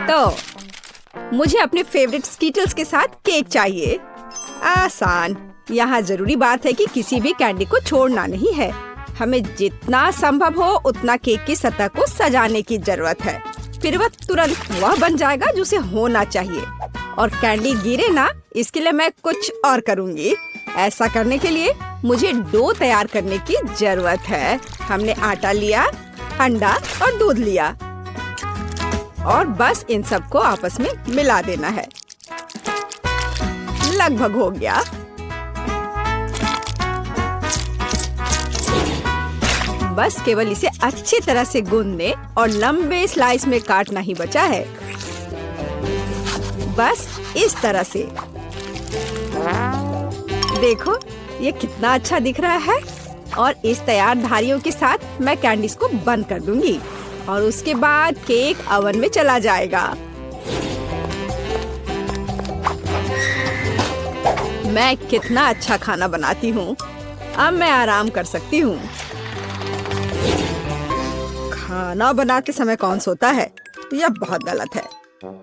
तो मुझे अपने फेवरेट स्कीटल्स के साथ केक चाहिए। आसान। यहाँ जरूरी बात है कि किसी भी कैंडी को छोड़ना नहीं है। हमें जितना संभव हो उतना केक की सतह को सजाने की जरूरत है। फिर वह तुरंत वह बन जाएगा जो उसे होना चाहिए। और कैंडी गिरे ना, इसके लिए मैं कुछ और करूँगी। ऐसा करने के लिए मुझे डो तैयार करने की जरूरत है। हमने आटा लिया, अंडा और दूध लिया और बस इन सबको आपस में मिला देना है। लगभग हो गया। बस केवल इसे अच्छी तरह से गूंदने और लंबे स्लाइस में काटना ही बचा है। बस इस तरह से। देखो ये कितना अच्छा दिख रहा है। और इस तैयार धारियों के साथ मैं कैंडीज को बंद कर दूंगी और उसके बाद केक ओवन में चला जाएगा। मैं कितना अच्छा खाना बनाती हूँ। अब मैं आराम कर सकती हूँ। खाना बनाते समय कौन सोता है? यह बहुत गलत है।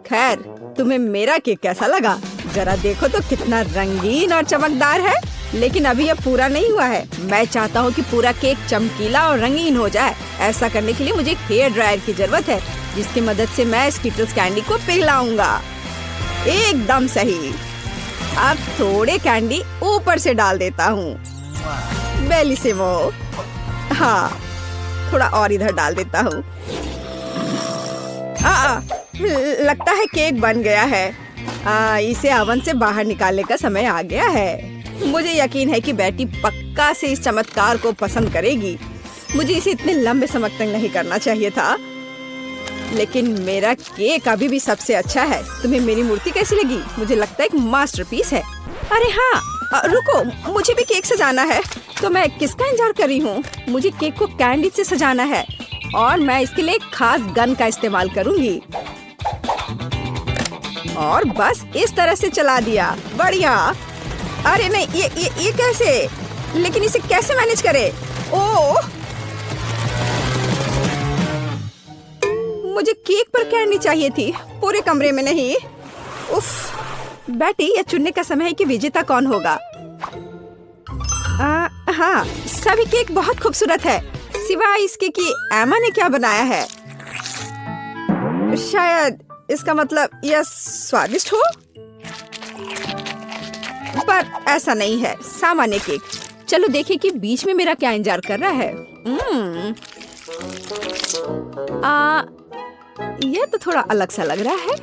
खैर, तुम्हें मेरा केक कैसा लगा? जरा देखो तो कितना रंगीन और चमकदार है। लेकिन अभी यह पूरा नहीं हुआ है। मैं चाहता हूँ कि पूरा केक चमकीला और रंगीन हो जाए। ऐसा करने के लिए मुझे एक हेयर ड्रायर की जरूरत है, जिसकी मदद से मैं स्कीटल्स कैंडी को पिघलाऊंगा। एकदम सही। अब थोड़े कैंडी ऊपर से डाल देता हूँ। बेलिसिमो। हाँ, थोड़ा और इधर डाल देता हूँ। लगता है केक बन गया है। इसे ओवन से बाहर निकालने का समय आ गया है। मुझे यकीन है कि बेटी पक्का से इस चमत्कार को पसंद करेगी। मुझे इसे इतने लंबे समय तक नहीं करना चाहिए था, लेकिन मेरा केक अभी भी सबसे अच्छा है। तुम्हें मेरी मूर्ति कैसी लगी? मुझे लगता है एक मास्टरपीस है। अरे हाँ, रुको, मुझे भी केक सजाना है। तो मैं किसका इंतजार कर रही हूँ? मुझे केक को कैंडी से सजाना है और मैं इसके लिए एक खास गन का इस्तेमाल करूँगी। और बस इस तरह से चला दिया। बढ़िया। अरे नहीं, ये कैसे? लेकिन इसे कैसे मैनेज करें? ओह, मुझे केक पर कैंडी चाहिए थी, पूरे कमरे में नहीं। उफ, बेटी, यह चुनने का समय है कि विजेता कौन होगा। हाँ, सभी केक बहुत खूबसूरत है, सिवाय इसके कि एमा ने क्या बनाया है। शायद इसका मतलब यह स्वादिष्ट हो, पर ऐसा नहीं है। सामान्य केक। चलो देखें कि बीच में मेरा क्या इंतजार कर रहा है। यह तो थोड़ा अलग सा लग रहा है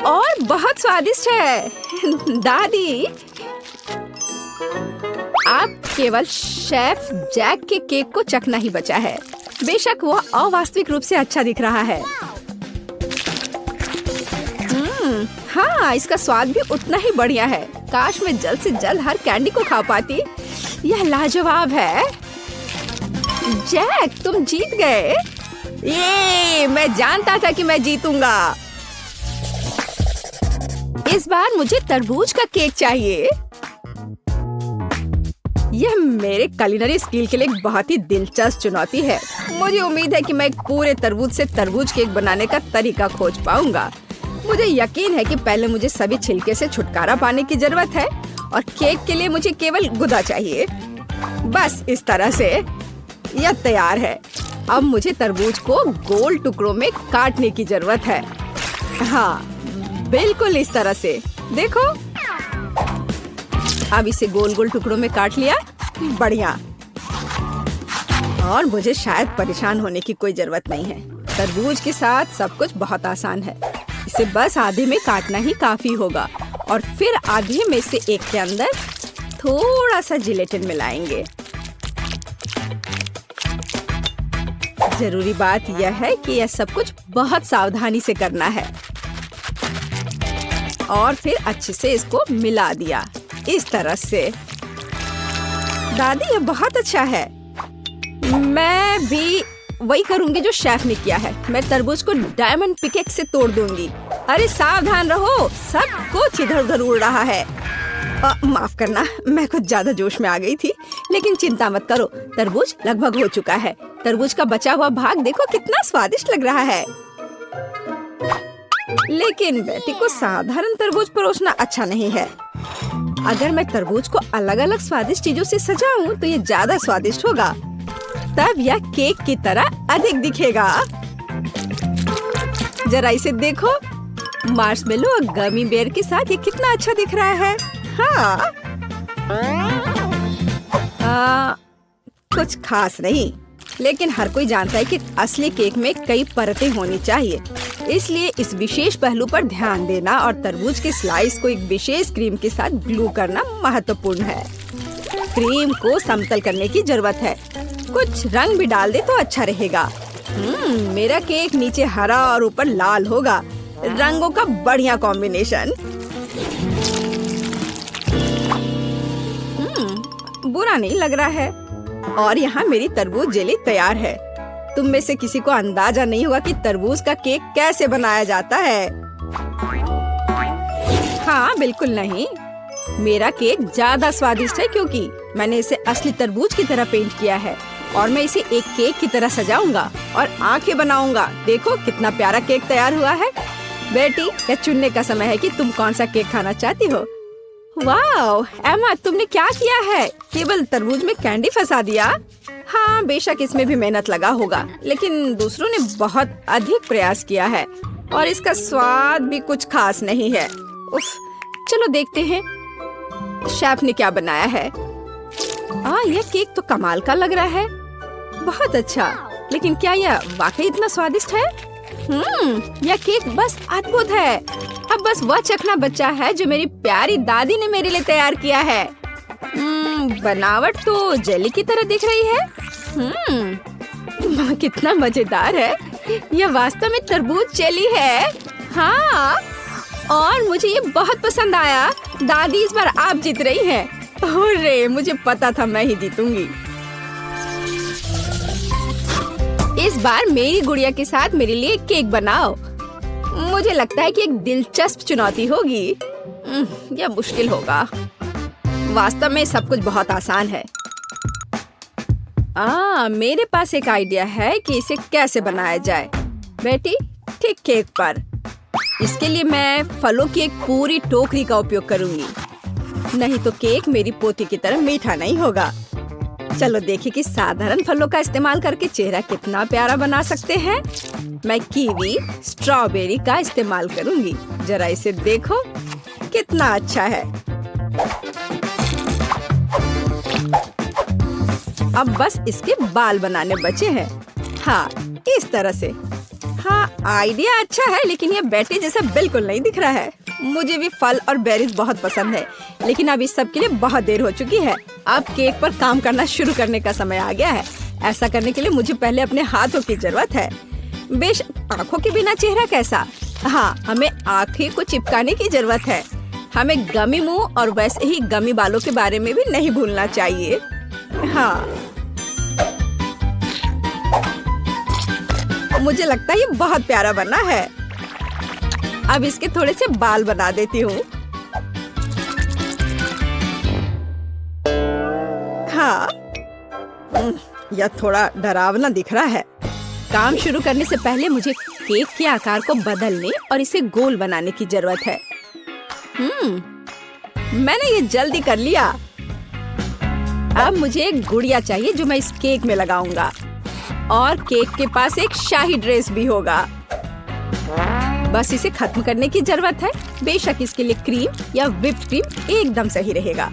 और बहुत स्वादिष्ट है। दादी, आप केवल शेफ जैक के केक को चखना ही बचा है। बेशक वह अवास्तविक रूप से अच्छा दिख रहा है। हाँ, इसका स्वाद भी उतना ही बढ़िया है। काश मैं जल्द से जल्द हर कैंडी को खा पाती। यह लाजवाब है। जैक, तुम जीत गए। ये मैं जानता था कि मैं जीतूंगा। इस बार मुझे तरबूज का केक चाहिए। यह मेरे कुलिनरी स्किल के लिए एक बहुत ही दिलचस्प चुनौती है। मुझे उम्मीद है कि मैं एक पूरे तरबूज से तरबूज केक बनाने का तरीका खोज पाऊंगा। मुझे यकीन है कि पहले मुझे सभी छिलके से छुटकारा पाने की जरूरत है और केक के लिए मुझे केवल गुदा चाहिए। बस इस तरह से यह तैयार है। अब मुझे तरबूज को गोल टुकड़ों में काटने की जरूरत है। हाँ, बिल्कुल इस तरह से। देखो, अब इसे गोल गोल टुकड़ों में काट लिया। बढ़िया। और मुझे शायद परेशान होने की कोई जरूरत नहीं है। तरबूज के साथ सब कुछ बहुत आसान है। इसे बस आधे में काटना ही काफी होगा और फिर आधे में से एक के अंदर थोड़ा सा जिलेटिन मिलाएंगे। जरूरी बात यह है कि यह सब कुछ बहुत सावधानी से करना है। और फिर अच्छे से इसको मिला दिया इस तरह से। दादी, यह बहुत अच्छा है। मैं भी वही करूंगी जो शेफ ने किया है। मैं तरबूज को डायमंड पिकेक्स से तोड़ दूंगी। अरे सावधान रहो, सब कुछ इधर उधर उड़ रहा है। माफ करना, मैं कुछ ज्यादा जोश में आ गई थी। लेकिन चिंता मत करो, तरबूज लगभग हो चुका है। तरबूज का बचा हुआ भाग देखो कितना स्वादिष्ट लग रहा है। लेकिन बेटी को साधारण तरबूज परोसना अच्छा नहीं है। अगर मैं तरबूज को अलग अलग स्वादिष्ट चीजों से सजाऊं तो ये ज्यादा स्वादिष्ट होगा। तब यह केक की तरह अधिक दिखेगा। जरा इसे देखो, मार्शमेलो और गमी बेयर के साथ ये कितना अच्छा दिख रहा है। हाँ, कुछ खास नहीं, लेकिन हर कोई जानता है कि असली केक में कई परतें होनी चाहिए। इसलिए इस विशेष पहलू पर ध्यान देना और तरबूज के स्लाइस को एक विशेष क्रीम के साथ ग्लू करना महत्वपूर्ण है। क्रीम को समतल करने की जरूरत है। कुछ रंग भी डाल दे तो अच्छा रहेगा। मेरा केक नीचे हरा और ऊपर लाल होगा। रंगों का बढ़िया कॉम्बिनेशन। बुरा नहीं लग रहा है। और यहाँ मेरी तरबूज जेली तैयार है। तुम में से किसी को अंदाजा नहीं होगा कि तरबूज का केक कैसे बनाया जाता है। हाँ, बिल्कुल नहीं। मेरा केक ज्यादा स्वादिष्ट है क्योंकि मैंने इसे असली तरबूज की तरह पेंट किया है और मैं इसे एक केक की तरह सजाऊंगा और आंखें बनाऊंगा। देखो कितना प्यारा केक तैयार हुआ है। बेटी, यह चुनने का समय है कि तुम कौन सा केक खाना चाहती हो। वाह एमा, तुमने क्या किया है? केवल तरबूज में कैंडी फंसा दिया। हाँ, बेशक इसमें भी मेहनत लगा होगा, लेकिन दूसरों ने बहुत अधिक प्रयास किया है और इसका स्वाद भी कुछ खास नहीं है। उफ, चलो देखते हैं शेफ ने क्या बनाया है। यह केक तो कमाल का लग रहा है। बहुत अच्छा, लेकिन क्या यह वाकई इतना स्वादिष्ट है? यह केक बस अद्भुत है। अब बस वह चखना बचा है जो मेरी प्यारी दादी ने मेरे लिए तैयार किया है। बनावट तो जेली की तरह दिख रही है। कितना मजेदार है। यह वास्तव में तरबूज जेली है। हाँ, और मुझे ये बहुत पसंद आया। दादी, इस बार आप जीत रही हैं। अरे, मुझे पता था मैं ही जीतूंगी। इस बार मेरी गुड़िया के साथ मेरे लिए केक बनाओ। मुझे लगता है कि एक दिलचस्प चुनौती होगी। यह मुश्किल होगा। वास्तव में सब कुछ बहुत आसान है। मेरे पास एक आइडिया है कि इसे कैसे बनाया जाए। बेटी, ठीक केक पर। इसके लिए मैं फलों की एक पूरी टोकरी का उपयोग करूंगी। नहीं तो केक मेरी पोती की तरह मीठा नहीं होगा। चलो देखिए कि साधारण फलों का इस्तेमाल करके चेहरा कितना प्यारा बना सकते हैं। मैं कीवी, स्ट्रॉबेरी का इस्तेमाल करूंगी। जरा इसे देखो, कितना अच्छा है। अब बस इसके बाल बनाने बचे हैं। हाँ, इस तरह से। हाँ, आइडिया अच्छा है, लेकिन ये बेटी जैसा बिल्कुल नहीं दिख रहा है। मुझे भी फल और बेरीज बहुत पसंद है, लेकिन अब इस सब के लिए बहुत देर हो चुकी है। अब केक पर काम करना शुरू करने का समय आ गया है। ऐसा करने के लिए मुझे पहले अपने हाथों की जरूरत है। बेशक आँखों के बिना चेहरा कैसा। हाँ, हमें आँखें को चिपकाने की जरूरत है। हमें गमी मुंह और वैसे ही गमी बालों के बारे में भी नहीं भूलना चाहिए। हाँ, मुझे लगता है ये बहुत प्यारा बना है। अब इसके थोड़े से बाल बना देती हूँ। हाँ, यह थोड़ा डरावना दिख रहा है। काम शुरू करने से पहले मुझे केक के आकार को बदलने और इसे गोल बनाने की जरूरत है। मैंने ये जल्दी कर लिया। अब मुझे एक गुड़िया चाहिए जो मैं इस केक में लगाऊंगा, और केक के पास एक शाही ड्रेस भी होगा। बस इसे खत्म करने की जरूरत है। बेशक इसके लिए क्रीम या व्हिप्ड क्रीम एकदम सही रहेगा।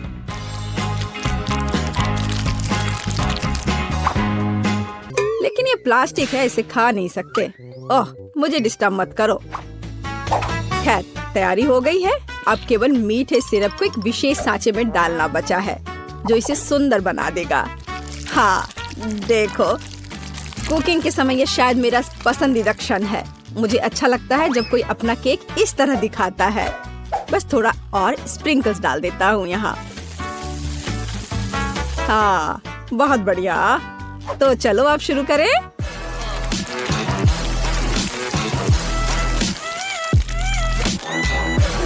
लेकिन ये प्लास्टिक है, इसे खा नहीं सकते। ओह, मुझे डिस्टर्ब मत करो। खैर, तैयारी हो गई है। अब केवल मीठे सिरप को एक विशेष सांचे में डालना बचा है, जो इसे सुंदर बना देगा। हाँ, देखो, कुकिंग के समय ये शायद मेरा पसंदीदा क्षण है। मुझे अच्छा लगता है जब कोई अपना केक इस तरह दिखाता है। बस थोड़ा और स्प्रिंकल्स डाल देता हूँ यहाँ। हाँ, बहुत बढ़िया। तो चलो अब शुरू करें।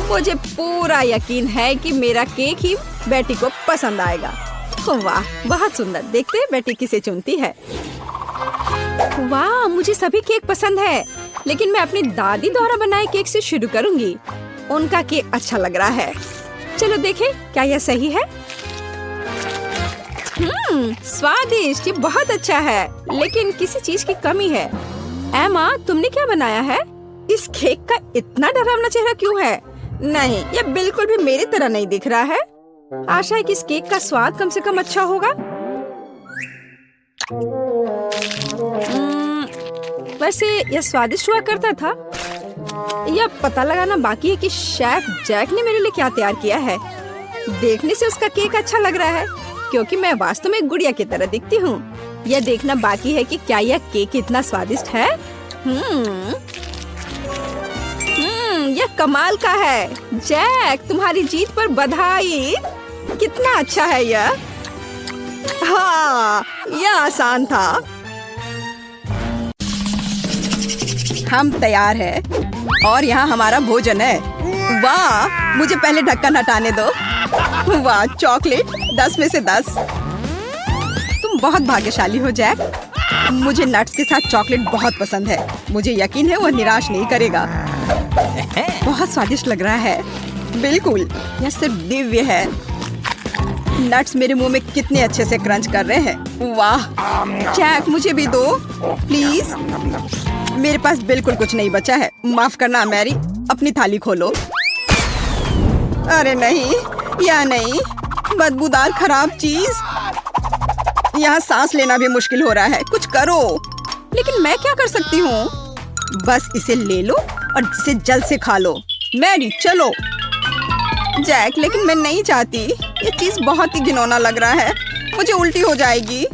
मुझे पूरा यकीन है कि मेरा केक ही बेटी को पसंद आएगा। वाह, बहुत सुंदर। देखते हैं बेटी किसे चुनती है। वाह, मुझे सभी केक पसंद है, लेकिन मैं अपनी दादी द्वारा बनाए केक से शुरू करूंगी। उनका केक अच्छा लग रहा है। चलो देखें क्या यह सही है। स्वादिष्ट, ये बहुत अच्छा है, लेकिन किसी चीज की कमी है। एमा, तुमने क्या बनाया है? इस केक का इतना डरावना चेहरा क्यों है? नहीं, ये बिल्कुल भी मेरी तरह नहीं दिख रहा है। आशा है कि इस केक का स्वाद कम से कम अच्छा होगा। वैसे यह स्वादिष्ट हुआ करता था। यह पता लगाना बाकी है कि शेफ जैक ने मेरे लिए क्या तैयार किया है। देखने से उसका केक अच्छा लग रहा है, क्योंकि मैं वास्तव में गुड़िया की तरह दिखती हूँ। यह देखना बाकी है कि क्या यह केक इतना स्वादिष्ट है। यह कमाल का है। जैक, तुम्हारी जीत पर बधाई। कितना अच्छा है यह। हाँ, यह आसान था। हम तैयार हैं और यहाँ हमारा भोजन है। वाह, मुझे पहले ढक्कन हटाने दो। वाह, चॉकलेट 10 में से 10। तुम बहुत भाग्यशाली हो जैक। मुझे नट्स के साथ चॉकलेट बहुत पसंद है। मुझे यकीन है वह निराश नहीं करेगा। बहुत स्वादिष्ट लग रहा है। बिल्कुल, यह सिर्फ दिव्य है। नट्स मेरे मुंह में कितने अच्छे से क्रंच कर रहे हैं। वाह जैक, मुझे भी दो प्लीज। मेरे पास बिल्कुल कुछ नहीं बचा है। माफ करना मैरी, अपनी थाली खोलो। अरे नहीं, या नहीं, बदबूदार खराब चीज। यहाँ सांस लेना भी मुश्किल हो रहा है। कुछ करो। लेकिन मैं क्या कर सकती हूँ? बस इसे ले लो और इसे जल्द से खा लो। मैरी चलो। जैक, लेकिन मैं नहीं चाहती। ये चीज बहुत ही घिनौना लग रहा है। मुझे उल्टी हो जाएगी।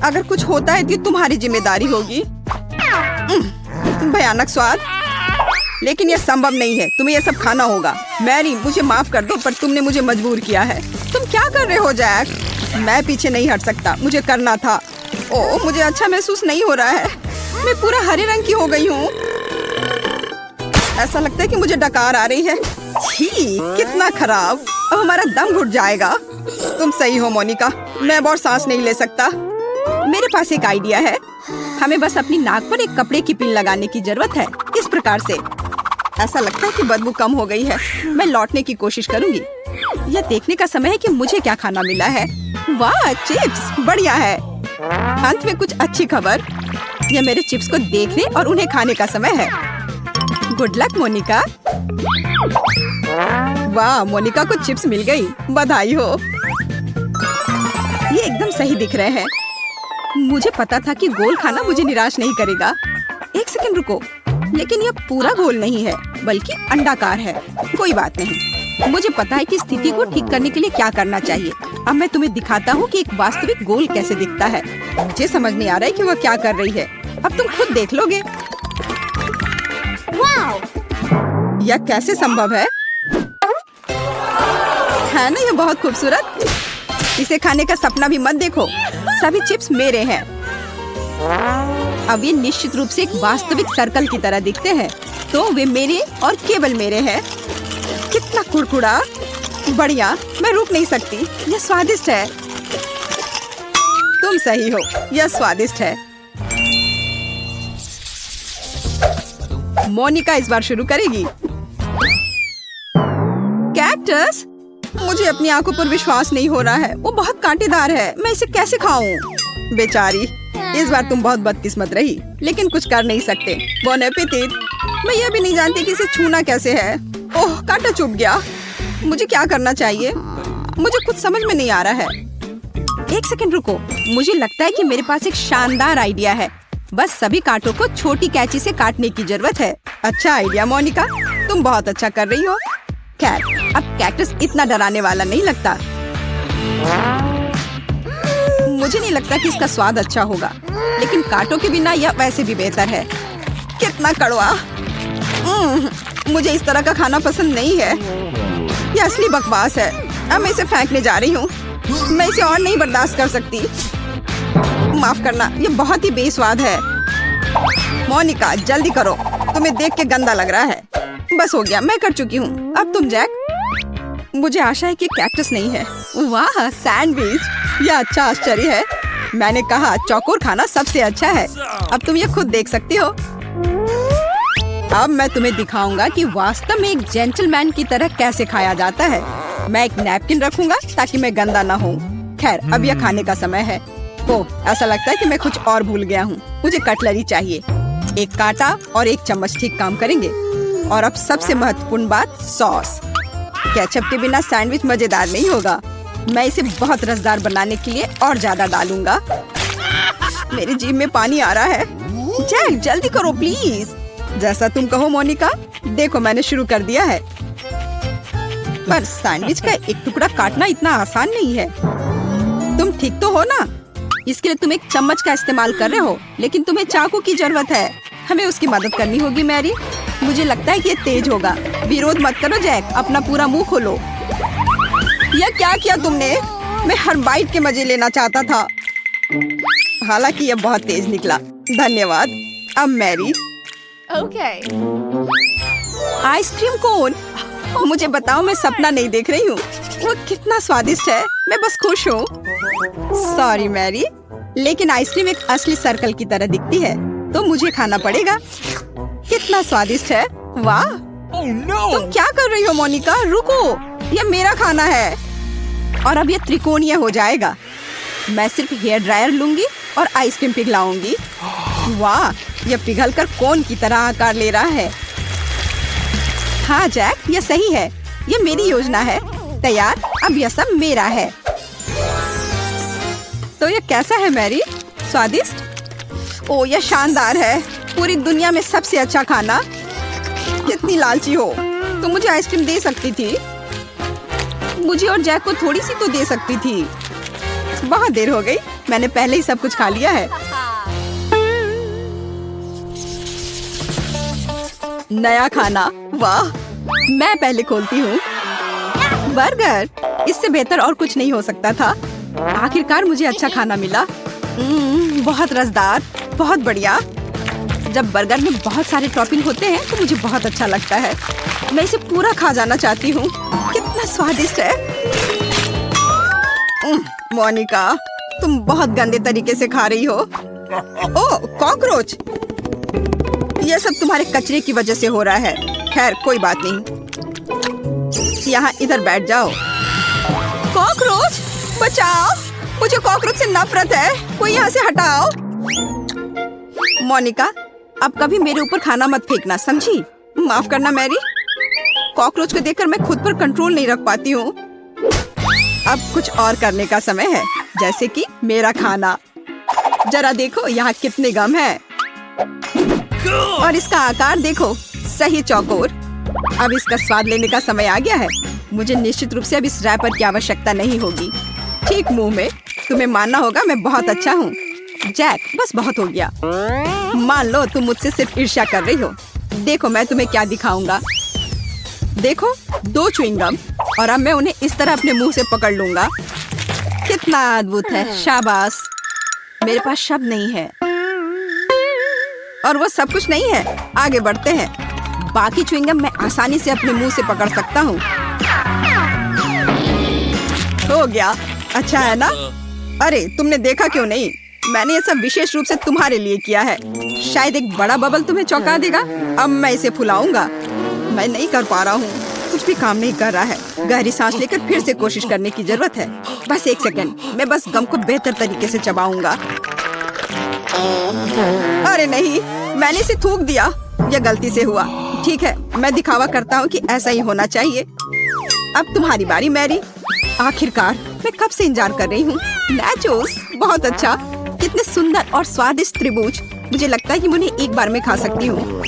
अगर कुछ होता है तो तुम्हारी जिम्मेदारी होगी। भयानक स्वाद, लेकिन यह संभव नहीं है। तुम्हें यह सब खाना होगा। मैरी, मुझे माफ कर दो, पर तुमने मुझे मजबूर किया है। तुम क्या कर रहे हो जैक? मैं पीछे नहीं हट सकता। मुझे करना था। ओह, मुझे अच्छा महसूस नहीं हो रहा है। मैं पूरा हरे रंग की हो गई हूँ। ऐसा लगता है कि मुझे डकार आ रही है। छी, कितना खराब। अब हमारा दम घुट जाएगा। तुम सही हो मोनिका, मैं अब और सांस नहीं ले सकता। मेरे पास एक आइडिया है। हमें बस अपनी नाक पर एक कपड़े की पिन लगाने की जरूरत है। इस प्रकार से। ऐसा लगता है कि बदबू कम हो गई है। मैं लौटने की कोशिश करूंगी। यह देखने का समय है कि मुझे क्या खाना मिला है। वाह, चिप्स बढ़िया है। अंत में कुछ अच्छी खबर। यह मेरे चिप्स को देखने और उन्हें खाने का समय है। Good luck Monica. वाह, मोनिका को चिप्स मिल गई। बधाई हो। ये एकदम सही दिख रहे हैं। मुझे पता था कि गोल खाना मुझे निराश नहीं करेगा। एक सेकंड रुको, लेकिन यह पूरा गोल नहीं है, बल्कि अंडाकार है। कोई बात नहीं, मुझे पता है कि स्थिति को ठीक करने के लिए क्या करना चाहिए। अब मैं तुम्हें दिखाता हूँ कि एक वास्तविक गोल कैसे दिखता है। मुझे समझ नहीं आ रहा है कि वह क्या कर रही है। अब तुम खुद देख लोगे। यह कैसे संभव है ना? यह बहुत खूबसूरत। इसे खाने का सपना भी मत देखो। सभी चिप्स मेरे हैं। अब ये निश्चित रूप से एक वास्तविक सर्कल की तरह दिखते हैं, तो वे मेरे और केवल मेरे हैं। कितना कुड़कुड़ा। बढ़िया, मैं रुक नहीं सकती। यह स्वादिष्ट है। तुम सही हो, यह स्वादिष्ट है। मोनिका इस बार शुरू करेगी। कैक्टस, मुझे अपनी आंखों पर विश्वास नहीं हो रहा है। वो बहुत कांटेदार है। मैं इसे कैसे खाऊं? बेचारी, इस बार तुम बहुत बदकिस्मत रही, लेकिन कुछ कर नहीं सकते। Bone appétit. मैं यह भी नहीं जानती कि इसे छूना कैसे है। ओह, कांटा चुभ गया। मुझे क्या करना चाहिए? मुझे कुछ समझ में नहीं आ रहा है। एक सेकंड रुको, मुझे लगता है कि मेरे पास एक शानदार आइडिया है। बस सभी कांटों को छोटी कैंची से काटने की जरूरत है। अच्छा आइडिया मोनिका, तुम बहुत अच्छा कर रही हो। खैर, अब कैक्टस इतना डराने वाला नहीं लगता। मुझे नहीं लगता कि इसका स्वाद अच्छा होगा, लेकिन कांटों के बिना यह वैसे भी बेहतर है। कितना कड़वा। मुझे इस तरह का खाना पसंद नहीं है। यह असली बकवास है। अब मैं इसे फेंकने जा रही हूँ। मैं इसे और नहीं बर्दाश्त कर सकती। माफ करना, ये बहुत ही बेस्वाद है। मोनिका, जल्दी करो। तुम्हें देख के गंदा लग रहा है। बस हो गया, मैं कर चुकी हूँ। अब तुम जैक। मुझे आशा है कि कैक्टस नहीं है। वाह, सैंडविच। यह अच्छा आश्चर्य है। मैंने कहा चौकोर खाना सबसे अच्छा है। अब तुम ये खुद देख सकती हो। अब मैं तुम्हें दिखाऊंगा कि वास्तव में एक जेंटलमैन की तरह कैसे खाया जाता है। मैं एक नैपकिन रखूंगा ताकि मैं गंदा ना हूँ। खैर, अब यह खाने का समय है। ओह, ऐसा लगता है कि मैं कुछ और भूल गया हूँ। मुझे कटलरी चाहिए। एक कांटा और एक चम्मच ठीक काम करेंगे। और अब सबसे महत्वपूर्ण बात, सॉस। केचप के बिना सैंडविच मजेदार नहीं होगा। मैं इसे बहुत रसदार बनाने के लिए और ज्यादा डालूंगा। मेरी जीभ में पानी आ रहा है। जैक, जल्दी करो प्लीज। जैसा तुम कहो मोनिका। देखो, मैंने शुरू कर दिया है। पर सैंडविच का एक टुकड़ा काटना इतना आसान नहीं है। तुम ठीक तो हो ना? इसके लिए तुम एक चम्मच का इस्तेमाल कर रहे हो, लेकिन तुम्हें चाकू की जरूरत है। हमें उसकी मदद करनी होगी मैरी। मुझे लगता है कि ये तेज होगा। विरोध मत करो जैक, अपना पूरा मुंह खोलो। यह क्या किया तुमने? मैं हर बाइट के मजे लेना चाहता था। हालांकि यह बहुत तेज निकला। धन्यवाद। अब मैरी। Okay. Ice cream cone? मुझे बताओ, मैं सपना नहीं देख रही हूँ। वो कितना स्वादिष्ट है। मैं बस खुश हूँ। सॉरी मैरी, लेकिन आइसक्रीम एक असली सर्कल की तरह दिखती है, तो मुझे खाना पड़ेगा। कितना स्वादिष्ट है। वाह। Oh no! तुम क्या कर रही हो मोनिका? रुको, यह मेरा खाना है। और अब यह त्रिकोणीय हो जाएगा। मैं सिर्फ हेयर ड्रायर लूंगी और आइसक्रीम पिघलाऊंगी। वाह, यह पिघलकर कोन की तरह आकार ले रहा है। हाँ जैक, यह सही है। यह मेरी योजना है। तैयार। अब यह सब मेरा है। तो यह कैसा है मैरी? स्वादिष्ट? ओह, यह शानदार है। पूरी दुनिया में सबसे अच्छा खाना। कितनी लालची हो तुम। मुझे आइसक्रीम दे सकती थी। मुझे और जैक को थोड़ी सी तो दे सकती थी। बहुत देर हो गई। मैंने पहले ही सब कुछ खा लिया है। नया खाना। वाह, मैं पहले खोलती हूँ। बर्गर, इससे बेहतर और कुछ नहीं हो सकता था। आखिरकार मुझे अच्छा खाना मिला। बहुत रसदार, बहुत बढ़िया। जब बर्गर में बहुत सारे टॉपिंग होते हैं तो मुझे बहुत अच्छा लगता है। मैं इसे पूरा खा जाना चाहती हूँ। कितना स्वादिष्ट है। मोनिका, तुम बहुत गंदे तरीके से खा रही हो। ओह, कॉकरोच। यह सब तुम्हारे कचरे की वजह से हो रहा है। खैर, कोई बात नहीं। यहाँ इधर बैठ जाओ। कॉकरोच, बचाओ। मुझे कॉकरोच से नफरत है। कोई यहाँ से हटाओ। मोनिका, अब कभी मेरे ऊपर खाना मत फेंकना, समझी? माफ करना मैरी। कॉकरोच को देखकर मैं खुद पर कंट्रोल नहीं रख पाती हूँ। अब कुछ और करने का समय है, जैसे कि मेरा खाना। जरा देखो यहाँ कितने गम है। और इसका आकार देखो, सही चौकोर। अब इसका स्वाद लेने का समय आ गया है। मुझे निश्चित रूप से अब इस रैपर की आवश्यकता नहीं होगी। ठीक मुंह में। तुम्हें मानना होगा मैं बहुत अच्छा हूँ। जैक, बस बहुत हो गया। मान लो तुम मुझसे सिर्फ ईर्ष्या कर रही हो। देखो मैं तुम्हें क्या दिखाऊंगा। देखो, 2 च्युइंगम, और अब मैं उन्हें इस तरह अपने मुंह से पकड़ लूंगा। कितना अद्भुत है। शाबाश। मेरे पास शब्द नहीं है। और वो सब कुछ नहीं है। आगे बढ़ते हैं। बाकी च्युइंगम मैं आसानी से अपने मुंह से पकड़ सकता हूँ। हो गया। अच्छा है ना? अरे, तुमने देखा क्यों नहीं? मैंने ये सब विशेष रूप से तुम्हारे लिए किया है। शायद एक बड़ा बबल तुम्हें चौंका देगा। अब मैं इसे फुलाऊंगा। मैं नहीं कर पा रहा हूँ। कुछ भी काम नहीं कर रहा है। गहरी सांस लेकर फिर से कोशिश करने की जरूरत है। बस 1 सेकंड। मैं बस गम को बेहतर तरीके से चबाऊंगा। अरे नहीं, मैंने इसे थूक दिया। यह गलती से हुआ। ठीक है, मैं दिखावा करता हूँ कि ऐसा ही होना चाहिए। अब तुम्हारी बारी मैरी। आखिरकार, मैं कब से इंतजार कर रही हूँ। नाचोस, बहुत अच्छा। कितने सुंदर और स्वादिष्ट त्रिभुज। मुझे लगता है कि मैं उन्हें एक बार में खा सकती हूँ।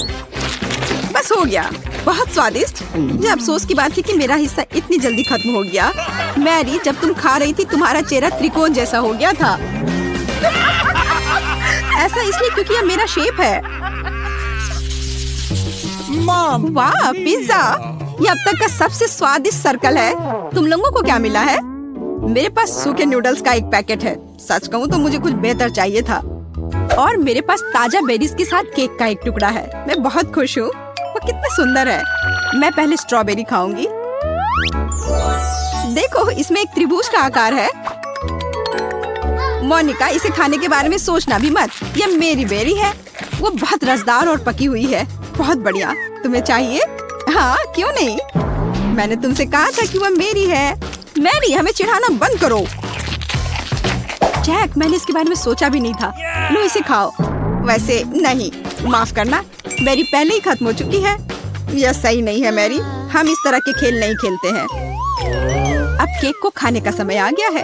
बस हो गया। बहुत स्वादिष्ट। ये अफसोस की बात है कि मेरा हिस्सा इतनी जल्दी खत्म हो गया। मैरी, जब तुम खा रही थी तुम्हारा चेहरा त्रिकोण जैसा हो गया था। ऐसा इसलिए क्योंकि यह मेरा शेप है। Mom! वाह, पिज्जा। ये अब तक का सबसे स्वादिष्ट सर्कल है। तुम लोगों को क्या मिला है? मेरे पास सूखे नूडल्स का एक पैकेट है। सच कहूँ तो मुझे कुछ बेहतर चाहिए था। और मेरे पास ताजा बेरीज के साथ केक का एक टुकड़ा है। मैं बहुत खुश हूँ। वो कितने सुंदर है। मैं पहले स्ट्रॉबेरी खाऊंगी। देखो, इसमें एक त्रिभुज का आकार है। मोनिका, इसे खाने के बारे में सोचना भी मत। ये मेरी बेरी है। वो बहुत रसदार और पकी हुई है। बहुत बढ़िया। तुम्हें चाहिए? हाँ, क्यों नहीं। मैंने तुमसे कहा था कि वो मेरी है। मैरी, हमें चिढ़ाना बंद करो। जैक, मैंने इसके बारे में सोचा भी नहीं था। लो इसे खाओ। वैसे नहीं, माफ करना, बेरी पहले ही खत्म हो चुकी है। यह सही नहीं है मैरी, हम इस तरह के खेल नहीं खेलते हैं। अब केक को खाने का समय आ गया है।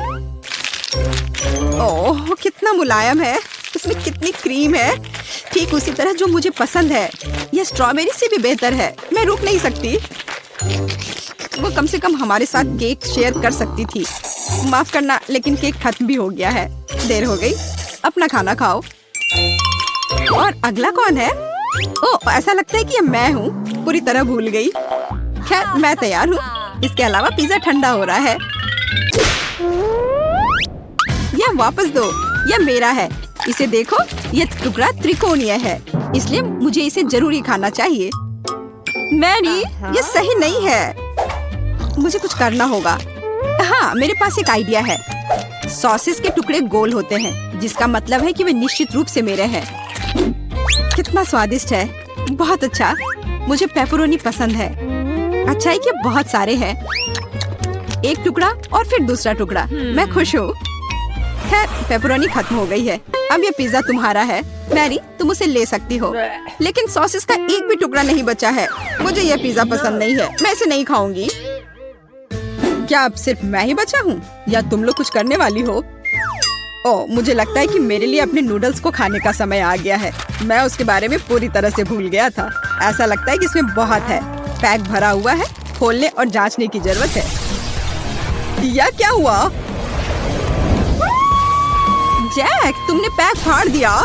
ओह, कितना मुलायम है। उसमें कितनी क्रीम है, ठीक उसी तरह जो मुझे पसंद है। यह स्ट्रॉबेरी से भी बेहतर है। मैं रुक नहीं सकती। वो कम से कम हमारे साथ केक शेयर कर सकती थी। माफ करना, लेकिन केक खत्म भी हो गया है। देर हो गई। अपना खाना खाओ। और अगला कौन है? ओह, ऐसा लगता है कि ये मैं हूँ। पूरी तरह भूल गई। खैर, मैं तैयार हूँ। इसके अलावा पिज्जा ठंडा हो रहा है। यह वापस दो। यह मेरा है। इसे देखो, यह टुकड़ा त्रिकोणीय है, इसलिए मुझे इसे जरूरी खाना चाहिए। मैरी, यह सही नहीं है। मुझे कुछ करना होगा। हाँ, मेरे पास एक आइडिया है। सॉसेस के टुकड़े गोल होते हैं, जिसका मतलब है कि वे निश्चित रूप से मेरे हैं। कितना स्वादिष्ट है। बहुत अच्छा। मुझे पेपरोनी पसंद है। अच्छा है कि बहुत सारे हैं। एक टुकड़ा और फिर दूसरा टुकड़ा। मैं खुश हूँ। खैर, पेपरोनी खत्म हो गई है। अब ये पिज्जा तुम्हारा है। मैरी, तुम उसे ले सकती हो, लेकिन सॉसेस का एक भी टुकड़ा नहीं बचा है। मुझे यह पिज्जा पसंद नहीं है। मैं इसे नहीं खाऊंगी। क्या अब सिर्फ मैं ही बचा हूँ, या तुम लोग कुछ करने वाली हो? ओह, मुझे लगता है कि मेरे लिए अपने नूडल्स को खाने का समय आ गया है। मैं उसके बारे में पूरी तरह से भूल गया था। ऐसा लगता है कि इसमें बहुत है। पैक भरा हुआ है। खोलने और जांचने की जरूरत है। यह क्या हुआ? जैक, तुमने पैक फाड़ दिया।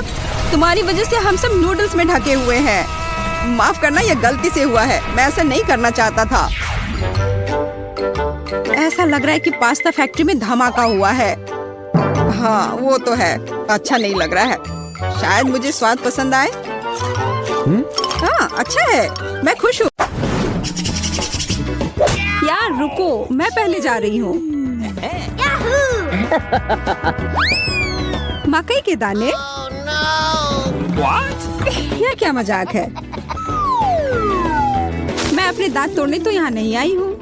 तुम्हारी वजह से हम सब नूडल्स में ढके हुए हैं। माफ करना, यह गलती से हुआ है। मैं ऐसा नहीं करना चाहता था। ऐसा लग रहा है कि पास्ता फैक्ट्री में धमाका हुआ है। हाँ, वो तो है। अच्छा नहीं लग रहा है। शायद मुझे स्वाद पसंद आए। हाँ, अच्छा है। मैं खुश हूँ। यार रुको, मैं पहले जा रही हूँ। मकई के दाने? यह क्या मजाक है? मैं अपने दांत तोड़ने तो यहाँ नहीं आई हूँ।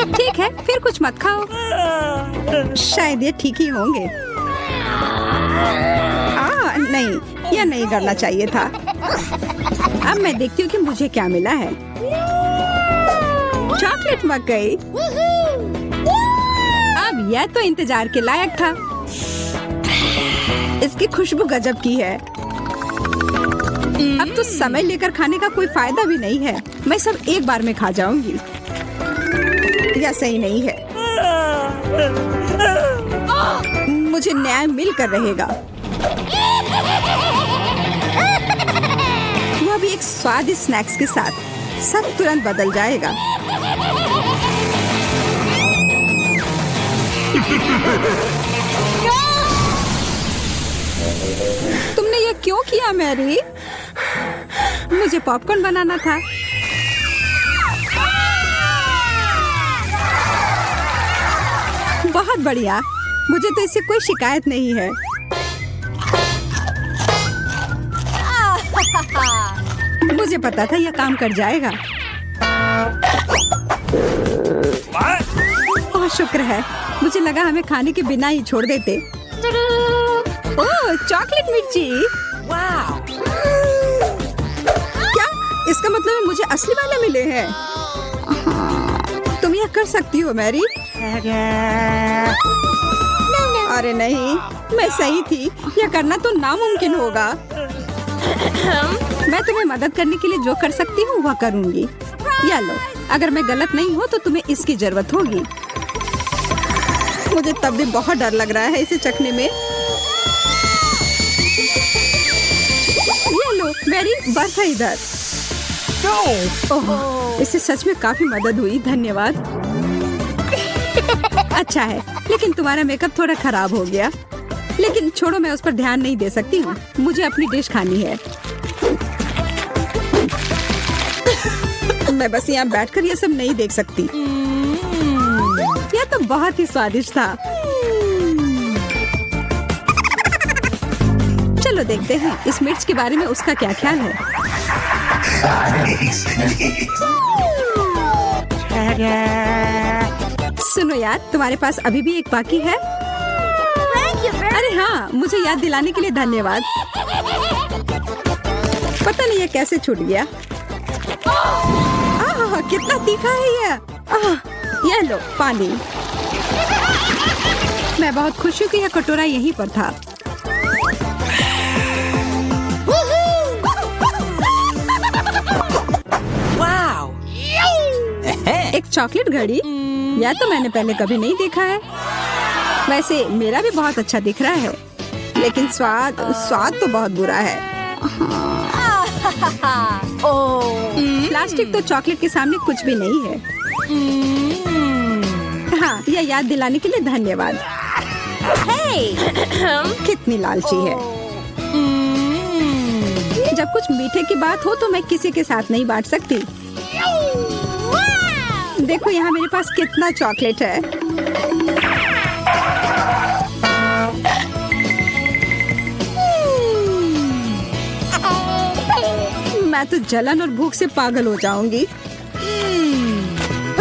ठीक है, फिर कुछ मत खाओ। शायद ये ठीक ही होंगे। नहीं, यह नहीं करना चाहिए था। अब मैं देखती हूँ कि मुझे क्या मिला है। चॉकलेट मकई। अब यह तो इंतजार के लायक था। इसकी खुशबू गजब की है। अब तो समय लेकर खाने का कोई फायदा भी नहीं है। मैं सब एक बार में खा जाऊंगी। यह सही नहीं है। मुझे न्याय मिलकर रहेगा। वह भी एक स्वादिष्ट स्नैक्स के साथ। सब तुरंत बदल जाएगा। तुमने ये क्यों किया मैरी? मुझे पॉपकॉर्न बनाना था। बहुत बढ़िया। मुझे तो इससे कोई शिकायत नहीं है। मुझे पता था यह काम कर जाएगा। ओह, शुक्र है। मुझे लगा हमें खाने के बिना ही छोड़ देते। ओह, चॉकलेट मिर्ची। क्या इसका मतलब है मुझे असली वाले मिले हैं? तुम यह कर सकती हो मैरी। अरे नहीं, मैं सही थी। यह करना तो नामुमकिन होगा। मैं तुम्हें मदद करने के लिए जो कर सकती हूँ वह करूँगी। या लो, अगर मैं गलत नहीं हूँ तो तुम्हें इसकी जरूरत होगी। मुझे तब भी बहुत डर लग रहा है इसे चखने में। ये लो, मेरी बर्फ है इधर। ओह, इससे सच में काफी मदद हुई। धन्यवाद। अच्छा है, लेकिन तुम्हारा मेकअप थोड़ा खराब हो गया। लेकिन छोड़ो, मैं उस पर ध्यान नहीं दे सकती हूँ। मुझे अपनी डिश खानी है। मैं बस यहाँ बैठकर ये सब नहीं देख सकती। यह तो बहुत ही स्वादिष्ट था। चलो देखते हैं इस मिर्च के बारे में उसका क्या ख्याल है। सुनो यार, तुम्हारे पास अभी भी एक बाकी है। अरे हाँ, मुझे याद दिलाने के लिए धन्यवाद। पता नहीं ये कैसे छूट गया। कितना तीखा है ये लो पानी। मैं बहुत खुश हूँ कि यह कटोरा यहीं पर था। एक चॉकलेट घड़ी, या तो मैंने पहले कभी नहीं देखा है। वैसे मेरा भी बहुत अच्छा दिख रहा है, लेकिन स्वाद तो बहुत बुरा है। प्लास्टिक तो चॉकलेट के सामने कुछ भी नहीं है। हाँ, यह याद दिलाने के लिए धन्यवाद। कितनी लालची है। जब कुछ मीठे की बात हो तो मैं किसी के साथ नहीं बांट सकती। देखो यहाँ मेरे पास कितना चॉकलेट है। मैं तो जलन और भूख से पागल हो जाऊंगी।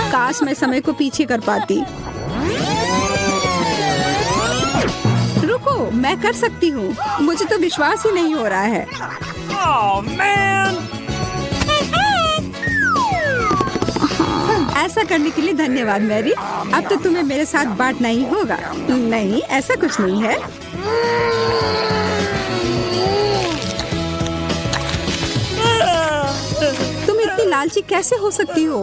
काश मैं समय को पीछे कर पाती। रुको, मैं कर सकती हूँ। मुझे तो विश्वास ही नहीं हो रहा है। Oh man! ऐसा करने के लिए धन्यवाद मैरी। अब तो तुम्हें मेरे साथ बांटना ही होगा। नहीं, ऐसा कुछ नहीं है। तुम इतनी लालची कैसे हो सकती हो?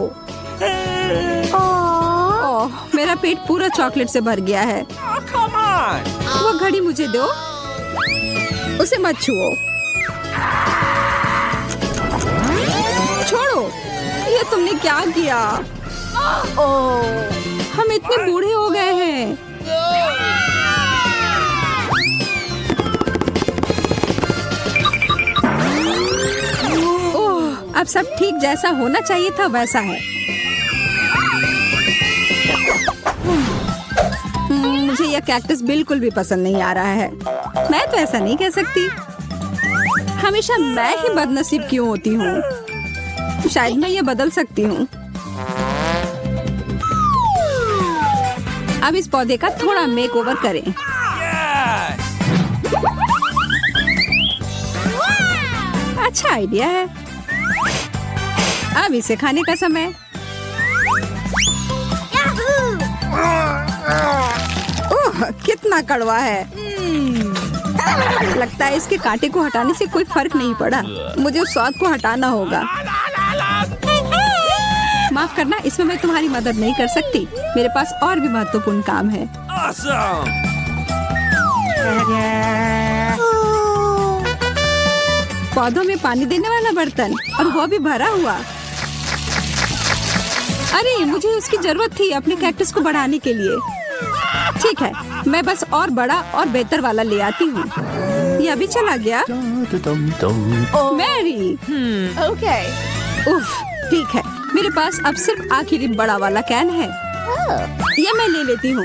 ओह, मेरा पेट पूरा चॉकलेट से भर गया है। Oh, come on! वो घड़ी मुझे दो। उसे मत छुओ। छोड़ो, ये तुमने क्या किया? हम इतने बूढ़े हो गए हैं। ओह, अब सब ठीक जैसा होना चाहिए था वैसा है। मुझे यह कैक्टस बिल्कुल भी पसंद नहीं आ रहा है। मैं तो ऐसा नहीं कह सकती। हमेशा मैं ही बदनसीब क्यों होती हूँ? शायद मैं ये बदल सकती हूँ। अब इस पौधे का थोड़ा मेकओवर करें। अच्छा आइडिया है। अब इसे खाने का समय। ओह, कितना कड़वा है। लगता है इसके कांटे को हटाने से कोई फर्क नहीं पड़ा। मुझे उस स्वाद को हटाना होगा। माफ करना, इसमें मैं तुम्हारी मदद नहीं कर सकती। मेरे पास और भी महत्वपूर्ण काम है। Awesome! पौधों में पानी देने वाला बर्तन, और वो भी भरा हुआ। अरे, मुझे उसकी जरूरत थी अपने कैक्टस को बढ़ाने के लिए। ठीक है, मैं बस और बड़ा और बेहतर वाला ले आती हूँ। ये अभी चला गया। मैरी। Okay. उफ, ठीक है, मेरे पास अब सिर्फ आखिरी बड़ा वाला कैन है। ये मैं ले लेती हूँ।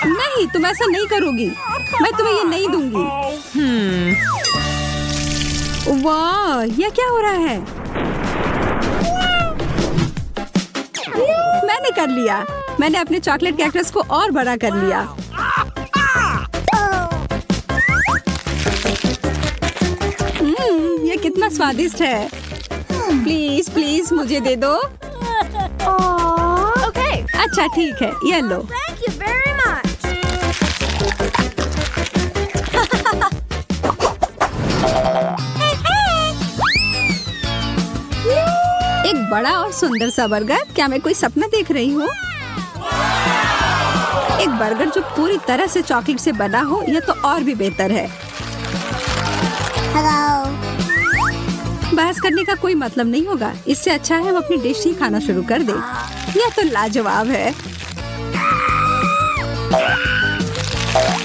नहीं, तुम ऐसा नहीं करोगी। मैं तुम्हें ये नहीं दूंगी। वाह, ये क्या हो रहा है? मैंने कर लिया। मैंने अपने चॉकलेट कैक्टस को और बड़ा कर लिया। ये कितना स्वादिष्ट है। प्लीज प्लीज मुझे दे दो। Okay. अच्छा ठीक है, ये लो। Thank you very much. एक बड़ा और सुंदर सा बर्गर। क्या मैं कोई सपना देख रही हूँ? एक बर्गर जो पूरी तरह से चॉकलेट से बना हो, यह तो और भी बेहतर है। बहस करने का कोई मतलब नहीं होगा। इससे अच्छा है हम अपनी डिश ही खाना शुरू कर दें। यह तो लाजवाब है।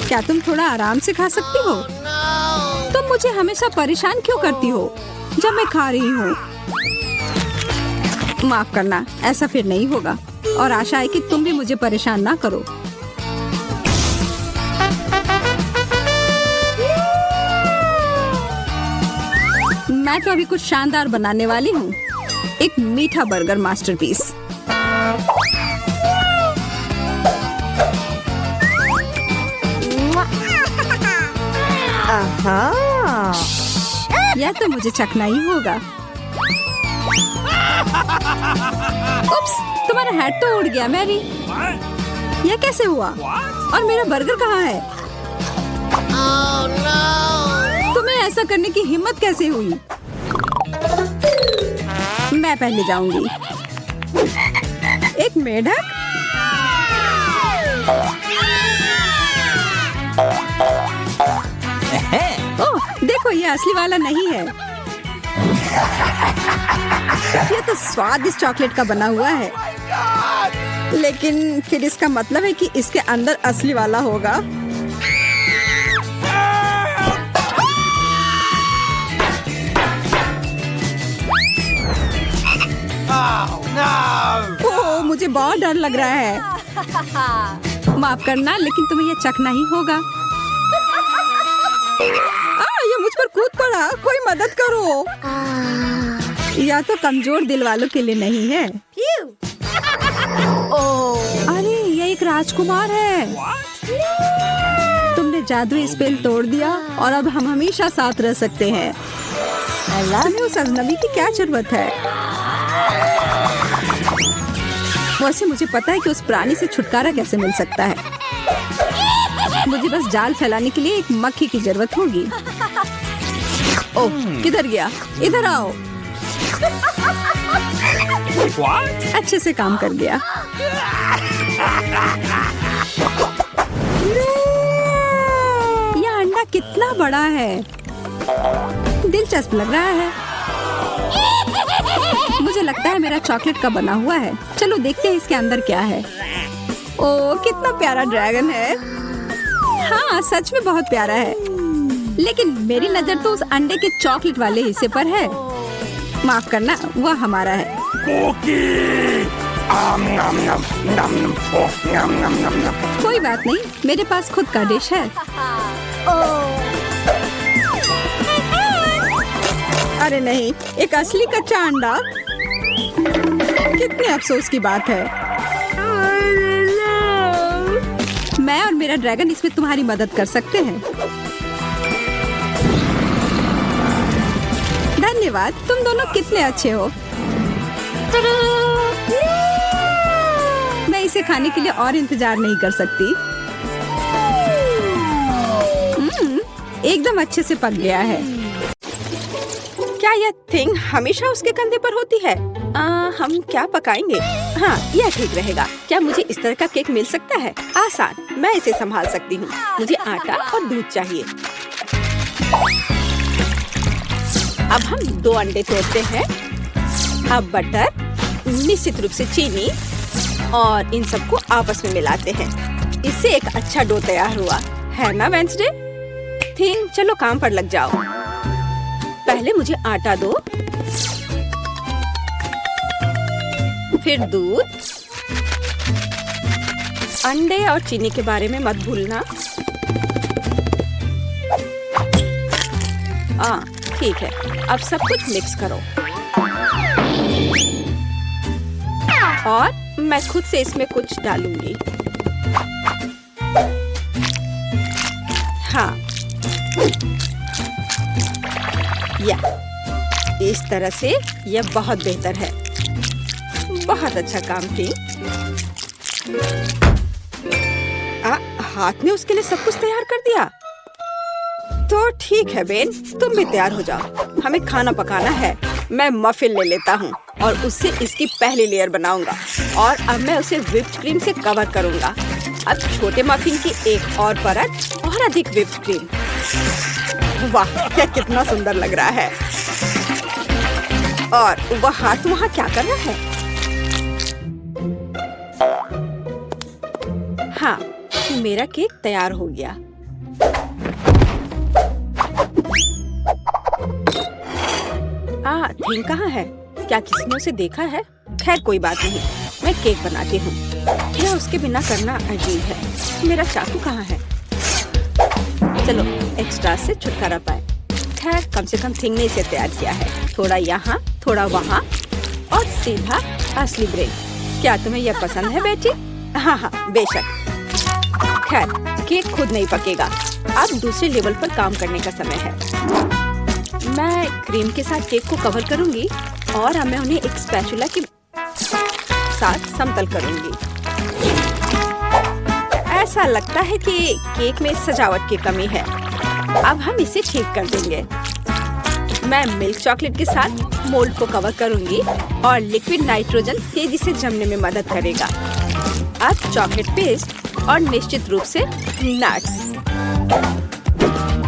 क्या तुम थोड़ा आराम से खा सकती हो? तुम मुझे हमेशा परेशान क्यों करती हो जब मैं खा रही हूँ? माफ करना, ऐसा फिर नहीं होगा। और आशा है कि तुम भी मुझे परेशान ना करो। मैं तो अभी कुछ शानदार बनाने वाली हूँ। एक मीठा बर्गर मास्टरपीस। यह तो मुझे चखना ही होगा। उप्स, तुम्हारा हैट तो उड़ गया मैरी। यह कैसे हुआ? और मेरा बर्गर कहाँ है? तुम्हें ऐसा करने की हिम्मत कैसे हुई? मैं पहले जाऊंगी। एक मेढक? ओह, देखो ये असली वाला नहीं है। ये तो स्वादिष्ट चॉकलेट का बना हुआ है। लेकिन फिर इसका मतलब है कि इसके अंदर असली वाला होगा। ओह, मुझे बहुत डर लग रहा है। माफ करना, लेकिन तुम्हें यह चखना ही होगा। ये मुझ पर कूद पड़ा। कोई मदद करो। यह तो कमजोर दिल वालों के लिए नहीं है। अरे, ये एक राजकुमार है। तुमने जादुई स्पेल तोड़ दिया और अब हम हमेशा साथ रह सकते हैं। तुम्हें उस अजनबी की क्या जरूरत है? वैसे मुझे पता है कि उस प्राणी से छुटकारा कैसे मिल सकता है। मुझे बस जाल फैलाने के लिए एक मक्खी की जरूरत होगी। ओह, किधर गया? इधर आओ। अच्छे से काम कर गया। यह अंडा कितना बड़ा है। दिलचस्प लग रहा है। मुझे लगता है मेरा चॉकलेट का बना हुआ है। चलो देखते हैं इसके अंदर क्या है। ओह, कितना प्यारा ड्रैगन है। हाँ, सच में बहुत प्यारा है। लेकिन मेरी नजर तो उस अंडे के चॉकलेट वाले हिस्से पर है। माफ करना, वह हमारा है। कोई बात नहीं, मेरे पास खुद का डिश है। अरे नहीं, एक असली कच्चा अंडा। कितने अफसोस की बात है। मैं और मेरा ड्रैगन इसमें तुम्हारी मदद कर सकते हैं। धन्यवाद, तुम दोनों कितने अच्छे हो। मैं इसे खाने के लिए और इंतजार नहीं कर सकती। एकदम अच्छे से पक गया है। क्या यह थिंग हमेशा उसके कंधे पर होती है? हम क्या पकाएंगे? हाँ, यह ठीक रहेगा। क्या मुझे इस तरह का केक मिल सकता है? आसान, मैं इसे संभाल सकती हूँ। मुझे आटा और दूध चाहिए। अब हम 2 अंडे तोड़ते हैं। अब बटर, निश्चित रूप से चीनी और इन सबको आपस में मिलाते हैं। इससे एक अच्छा डो तैयार हुआ है ना वेंसडे? थिंग, चलो काम पर लग जाओ। पहले मुझे आटा दो, फिर दूध। अंडे और चीनी के बारे में मत भूलना। ठीक है, अब सब कुछ मिक्स करो। और मैं खुद से इसमें कुछ डालूंगी। हाँ, या इस तरह से यह बहुत बेहतर है। बहुत अच्छा काम की। हाथ में उसके लिए सब कुछ तैयार कर दिया। तो ठीक है बेन, तुम भी तैयार हो जाओ। हमें खाना पकाना है। मैं मफिन ले लेता हूँ और उससे इसकी पहली लेयर बनाऊंगा और अब मैं उसे व्हिप्ड क्रीम से कवर करूंगा। अब छोटे मफिन की एक और परत और अधिक व्हिप्ड क्रीम। वाह, यह कितना सुंदर लग रहा है। और वह हाथ वहाँ क्या कर रहा है? हाँ, मेरा केक तैयार हो गया। थिंग कहाँ है? क्या किसी ने उसे देखा है? खैर कोई बात नहीं, मैं केक बनाती हूँ। यह उसके बिना करना अजीब है। मेरा चाकू कहाँ है? चलो एक्स्ट्रा से छुटकारा पाए। है, कम से कम थिंग ने इसे तैयार किया है। थोड़ा यहाँ, थोड़ा वहाँ और सीधा असली ब्रेड। क्या तुम्हें यह पसंद है बेटी? हाँ हाँ बेशक। खैर, केक खुद नहीं पकेगा। अब दूसरे लेवल पर काम करने का समय है। मैं क्रीम के साथ केक को कवर करूंगी और मैं उन्हें एक स्पैचुला के साथ समतल करूंगी। ऐसा लगता है कि केक में सजावट की कमी है। अब हम इसे ठीक कर देंगे। मैं मिल्क चॉकलेट के साथ मोल्ड को कवर करूंगी और लिक्विड नाइट्रोजन तेजी से जमने में मदद करेगा। अब चॉकलेट पेस्ट और निश्चित रूप से नट्स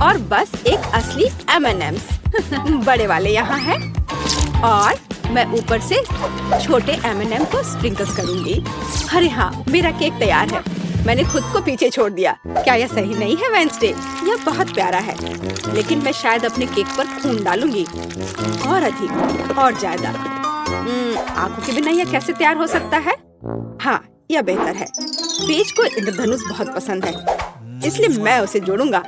और बस एक असली M&Ms बड़े वाले यहाँ हैं और मैं ऊपर से छोटे M&M को स्प्रिंकल्स करूंगी। अरे हाँ, मेरा केक तैयार है। मैंने खुद को पीछे छोड़ दिया। क्या यह सही नहीं है वेंसडे? यह बहुत प्यारा है, लेकिन मैं शायद अपने केक पर खून डालूंगी और अधिक और ज्यादा। आंखों के बिना यह कैसे तैयार हो सकता है? हाँ, यह बेहतर है। पेज को इंद्रधनुष बहुत पसंद है, इसलिए मैं उसे जोड़ूंगा।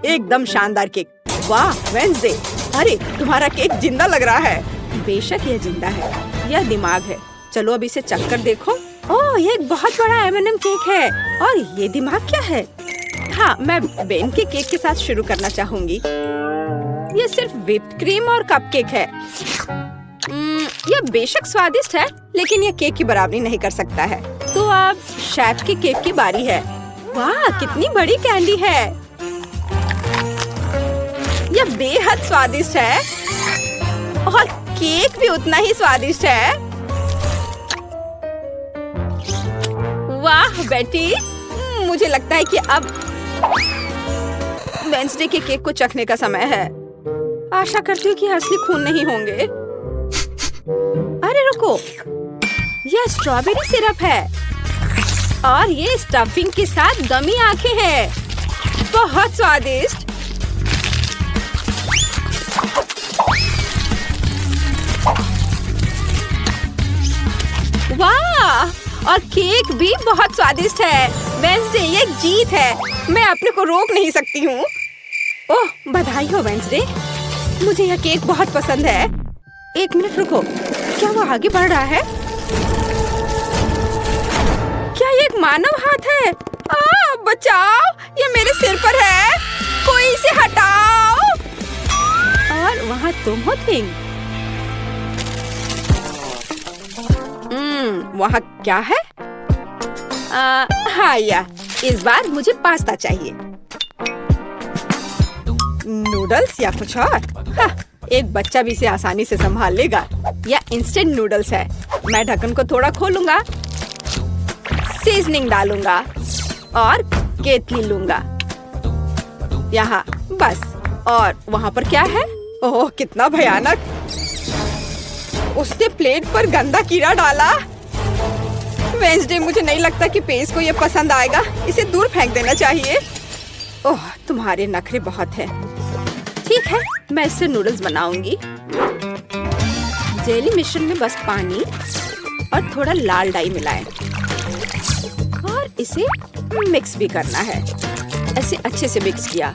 एकदम शानदार केक। वाह वेंसडे, अरे तुम्हारा केक जिंदा लग रहा है। बेशक यह जिंदा है, यह दिमाग है। चलो अब इसे चख कर देखो। ओह, ये एक बहुत बड़ा M&M केक है और ये दिमाग क्या है? हाँ, मैं बेन के केक के साथ शुरू करना चाहूंगी। ये सिर्फ व्हिप्ड क्रीम और कपकेक है। यह बेशक स्वादिष्ट है, लेकिन यह केक की बराबरी नहीं कर सकता है। तो अब शेफ के केक की बारी है। वाह, कितनी बड़ी कैंडी है। यह बेहद स्वादिष्ट है और केक भी उतना ही स्वादिष्ट है। वाह बेटी, मुझे लगता है कि अब वेंसडे के केक को चखने का समय है। आशा करती हूँ कि असली खून नहीं होंगे। अरे रुको, यह स्ट्रॉबेरी सिरप है और ये स्टफिंग के साथ गमी आंखें हैं। बहुत स्वादिष्ट। वाह, और केक भी बहुत स्वादिष्ट है। वेंसडे, ये एक जीत है। मैं अपने को रोक नहीं सकती हूँ। ओह, बधाई हो वेंसडे, मुझे यह केक बहुत पसंद है। एक मिनट रुको, क्या वो आगे बढ़ रहा है? क्या ये एक मानव हाथ है? बचाओ, ये मेरे सिर पर है। कोई इसे हटाओ। और वहाँ तुम हो थिंग। वहाँ क्या है? हाँ, इस बार मुझे पास्ता चाहिए। नूडल्स या कुछ और? हाँ, एक बच्चा भी इसे आसानी से संभाल लेगा। यह इंस्टेंट नूडल्स है। मैं ढक्कन को थोड़ा खोलूंगा, सीजनिंग डालूंगा और केतली लूंगा। यहाँ बस। और वहाँ पर क्या है? ओह, कितना भयानक। उसने प्लेट पर गंदा कीड़ा डाला। वेंसडे, मुझे नहीं लगता कि पेज को ये पसंद आएगा। इसे दूर फेंक देना चाहिए। ओह, तुम्हारे नखरे बहुत हैं। ठीक है, मैं इससे नूडल्स बनाऊंगी। जेली मिश्रण में बस पानी और थोड़ा लाल डाई मिलाएं और इसे मिक्स भी करना है। ऐसे अच्छे से मिक्स किया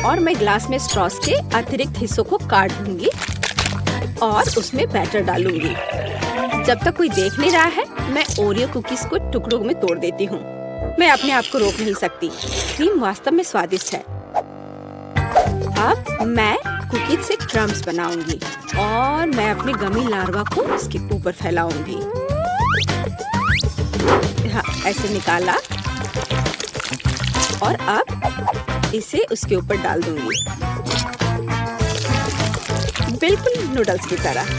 और मैं ग्लास में स्ट्रॉस के अतिरिक्त हिस्सों को काट दूंगी और उसमें बैटर डालूंगी। जब तक कोई देख नहीं रहा है, मैं ओरियो कुकीज को टुकड़ों में तोड़ देती हूँ। मैं अपने आप को रोक नहीं सकती। क्रीम वास्तव में स्वादिष्ट है। अब मैं कुकीज से क्रम्स बनाऊंगी और मैं अपने गमी लार्वा को इसके ऊपर फैलाऊंगी। हाँ, ऐसे निकाला और अब इसे उसके ऊपर डाल दूंगी, बिल्कुल नूडल्स की तरह।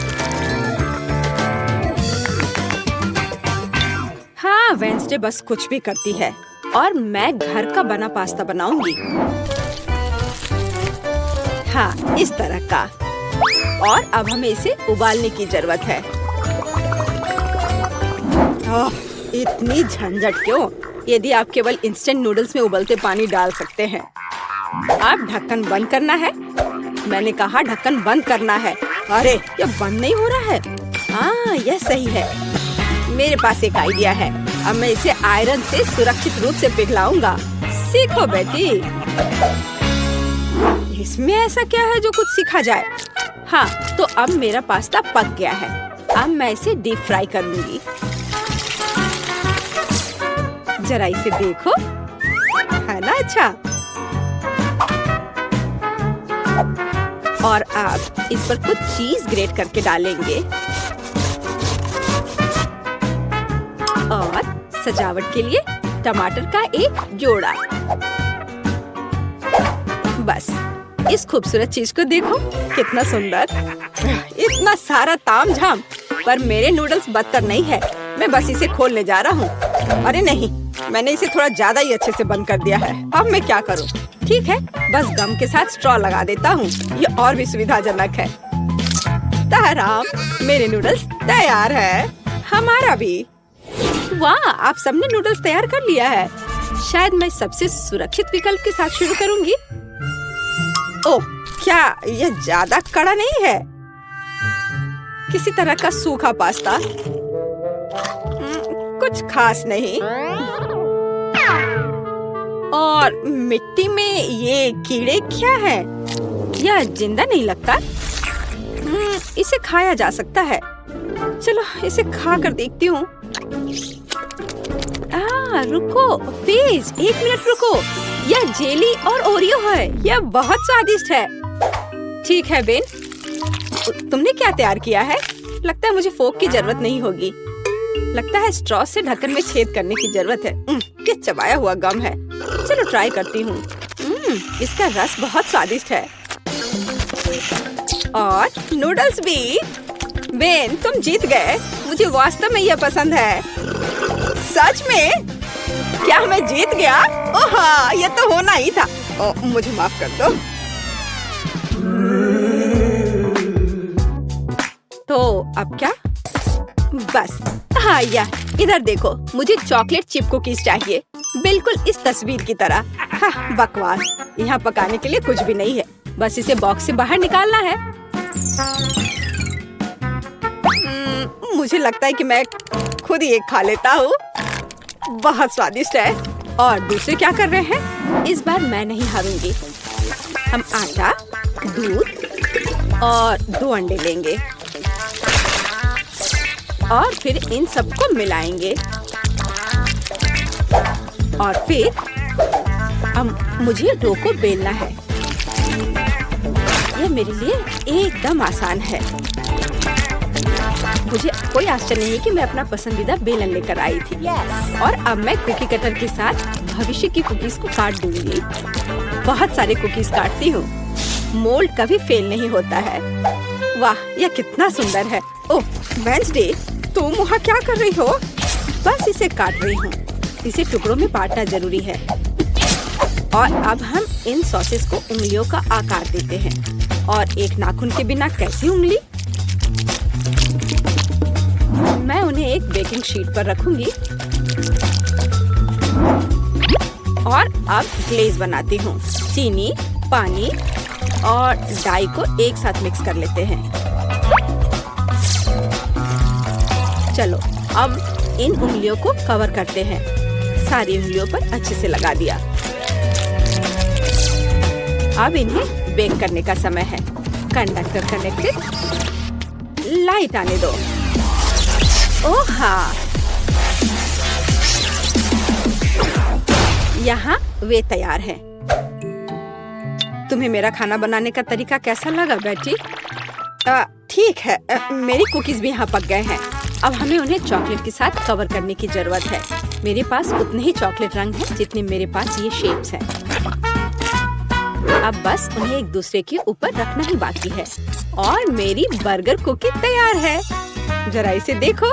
हाँ, वेंसडे बस कुछ भी करती है और मैं घर का बना पास्ता बनाऊंगी। हाँ, इस तरह का। और अब हमें इसे उबालने की जरूरत है। इतनी झंझट क्यों? यदि आप केवल इंस्टेंट नूडल्स में उबलते पानी डाल सकते हैं। अब ढक्कन बंद करना है। मैंने कहा ढक्कन बंद करना है। अरे, ये बंद नहीं हो रहा है। हाँ, यह सही है। मेरे पास एक आइडिया है। अब मैं इसे आयरन से सुरक्षित रूप से पिघलाऊंगा। सीखो बेटी। इसमें ऐसा क्या है जो कुछ सीखा जाए? हाँ, तो अब मेरा पास्ता पक गया है। अब मैं इसे डीप फ्राई करूंगी। जरा इसे देखो, है ना अच्छा? और अब इस पर कुछ चीज ग्रेट करके डालेंगे और सजावट के लिए टमाटर का एक जोड़ा। बस इस खूबसूरत चीज को देखो, कितना सुंदर। इतना सारा तामझाम, पर मेरे नूडल्स बदतर नहीं है। मैं बस इसे खोलने जा रहा हूँ। अरे नहीं, मैंने इसे थोड़ा ज्यादा ही अच्छे से बंद कर दिया है। अब मैं क्या करूँ? ठीक है, बस गम के साथ स्ट्रॉ लगा देता हूँ। ये और भी सुविधाजनक है। ताराम, मेरे नूडल्स तैयार है। हमारा भी। वाह, आप सबने नूडल्स तैयार कर लिया है। शायद मैं सबसे सुरक्षित विकल्प के साथ शुरू करूंगी। ओह, क्या यह ज्यादा कड़ा नहीं है? किसी तरह का सूखा पास्ता, कुछ खास नहीं। और मिट्टी में ये कीड़े क्या है? यह जिंदा नहीं लगता। इसे खाया जा सकता है। चलो इसे खा कर देखती हूँ। रुको प्लीज, 1 मिनट रुको। यह जेली और ओरियो है। यह बहुत स्वादिष्ट है। ठीक है बेन, तुमने क्या तैयार किया है? लगता है मुझे फोक की जरूरत नहीं होगी। लगता है स्ट्रॉ से ढक्कन में छेद करने की जरूरत है। ये चबाया हुआ गम है। चलो ट्राई करती हूँ। इसका रस बहुत स्वादिष्ट है। और नूडल्स भी। बेन, तुम जीत गए। मुझे वास्तव में यह पसंद है। सच में? क्या मैं जीत गया? ओह हाँ, ये तो होना ही था। मुझे माफ कर दो। तो अब क्या? बस हाँ, इधर देखो, मुझे चॉकलेट चिप कुकीज चाहिए, बिल्कुल इस तस्वीर की तरह। हाँ, बकवास। यहाँ पकाने के लिए कुछ भी नहीं है, बस इसे बॉक्स से बाहर निकालना है। मुझे लगता है कि मैं खुद ही एक खा लेता हूँ। बहुत स्वादिष्ट है। और दूसरे क्या कर रहे हैं? इस बार मैं नहीं हारूंगी। हम आटा, दूध और 2 अंडे लेंगे और फिर इन सबको मिलाएंगे। और फिर मुझे डो को बेलना है। यह मेरे लिए एकदम आसान है। मुझे कोई आश्चर्य नहीं कि मैं अपना पसंदीदा बेलन लेकर आई थी। और अब मैं कुकी कटर के साथ भविष्य की कुकीज को काट दूंगी। बहुत सारे कुकीज काटती हूँ। मोल्ड कभी फेल नहीं होता है। वाह, यह कितना सुंदर है। ओह वेंसडे, तुम वहाँ क्या कर रही हो? बस इसे काट रही हूँ। इसे टुकड़ों में बांटना जरूरी है। और अब हम इन सॉसेस को उंगलियों का आकार देते हैं। और एक नाखून के बिना कैसी उंगली? मैं उन्हें एक बेकिंग शीट पर रखूंगी और अब ग्लेज बनाती हूँ। चीनी, पानी और डाई को एक साथ मिक्स कर लेते हैं। चलो अब इन उंगलियों को कवर करते हैं। सारी उंगलियों पर अच्छे से लगा दिया। अब इन्हें बेक करने का समय है। Conductor connected. लाइट आने दो। ओह हाँ, यहाँ वे तैयार हैं। तुम्हें मेरा खाना बनाने का तरीका कैसा लगा बेटी? ठीक है, मेरी कुकीज भी यहाँ पक गए हैं। अब हमें उन्हें चॉकलेट के साथ कवर करने की जरूरत है। मेरे पास उतने ही चॉकलेट रंग हैं जितने मेरे पास ये शेप्स हैं। अब बस उन्हें एक दूसरे के ऊपर रखना ही बाकी है। और मेरी बर्गर कुकी तैयार है। जरा इसे देखो।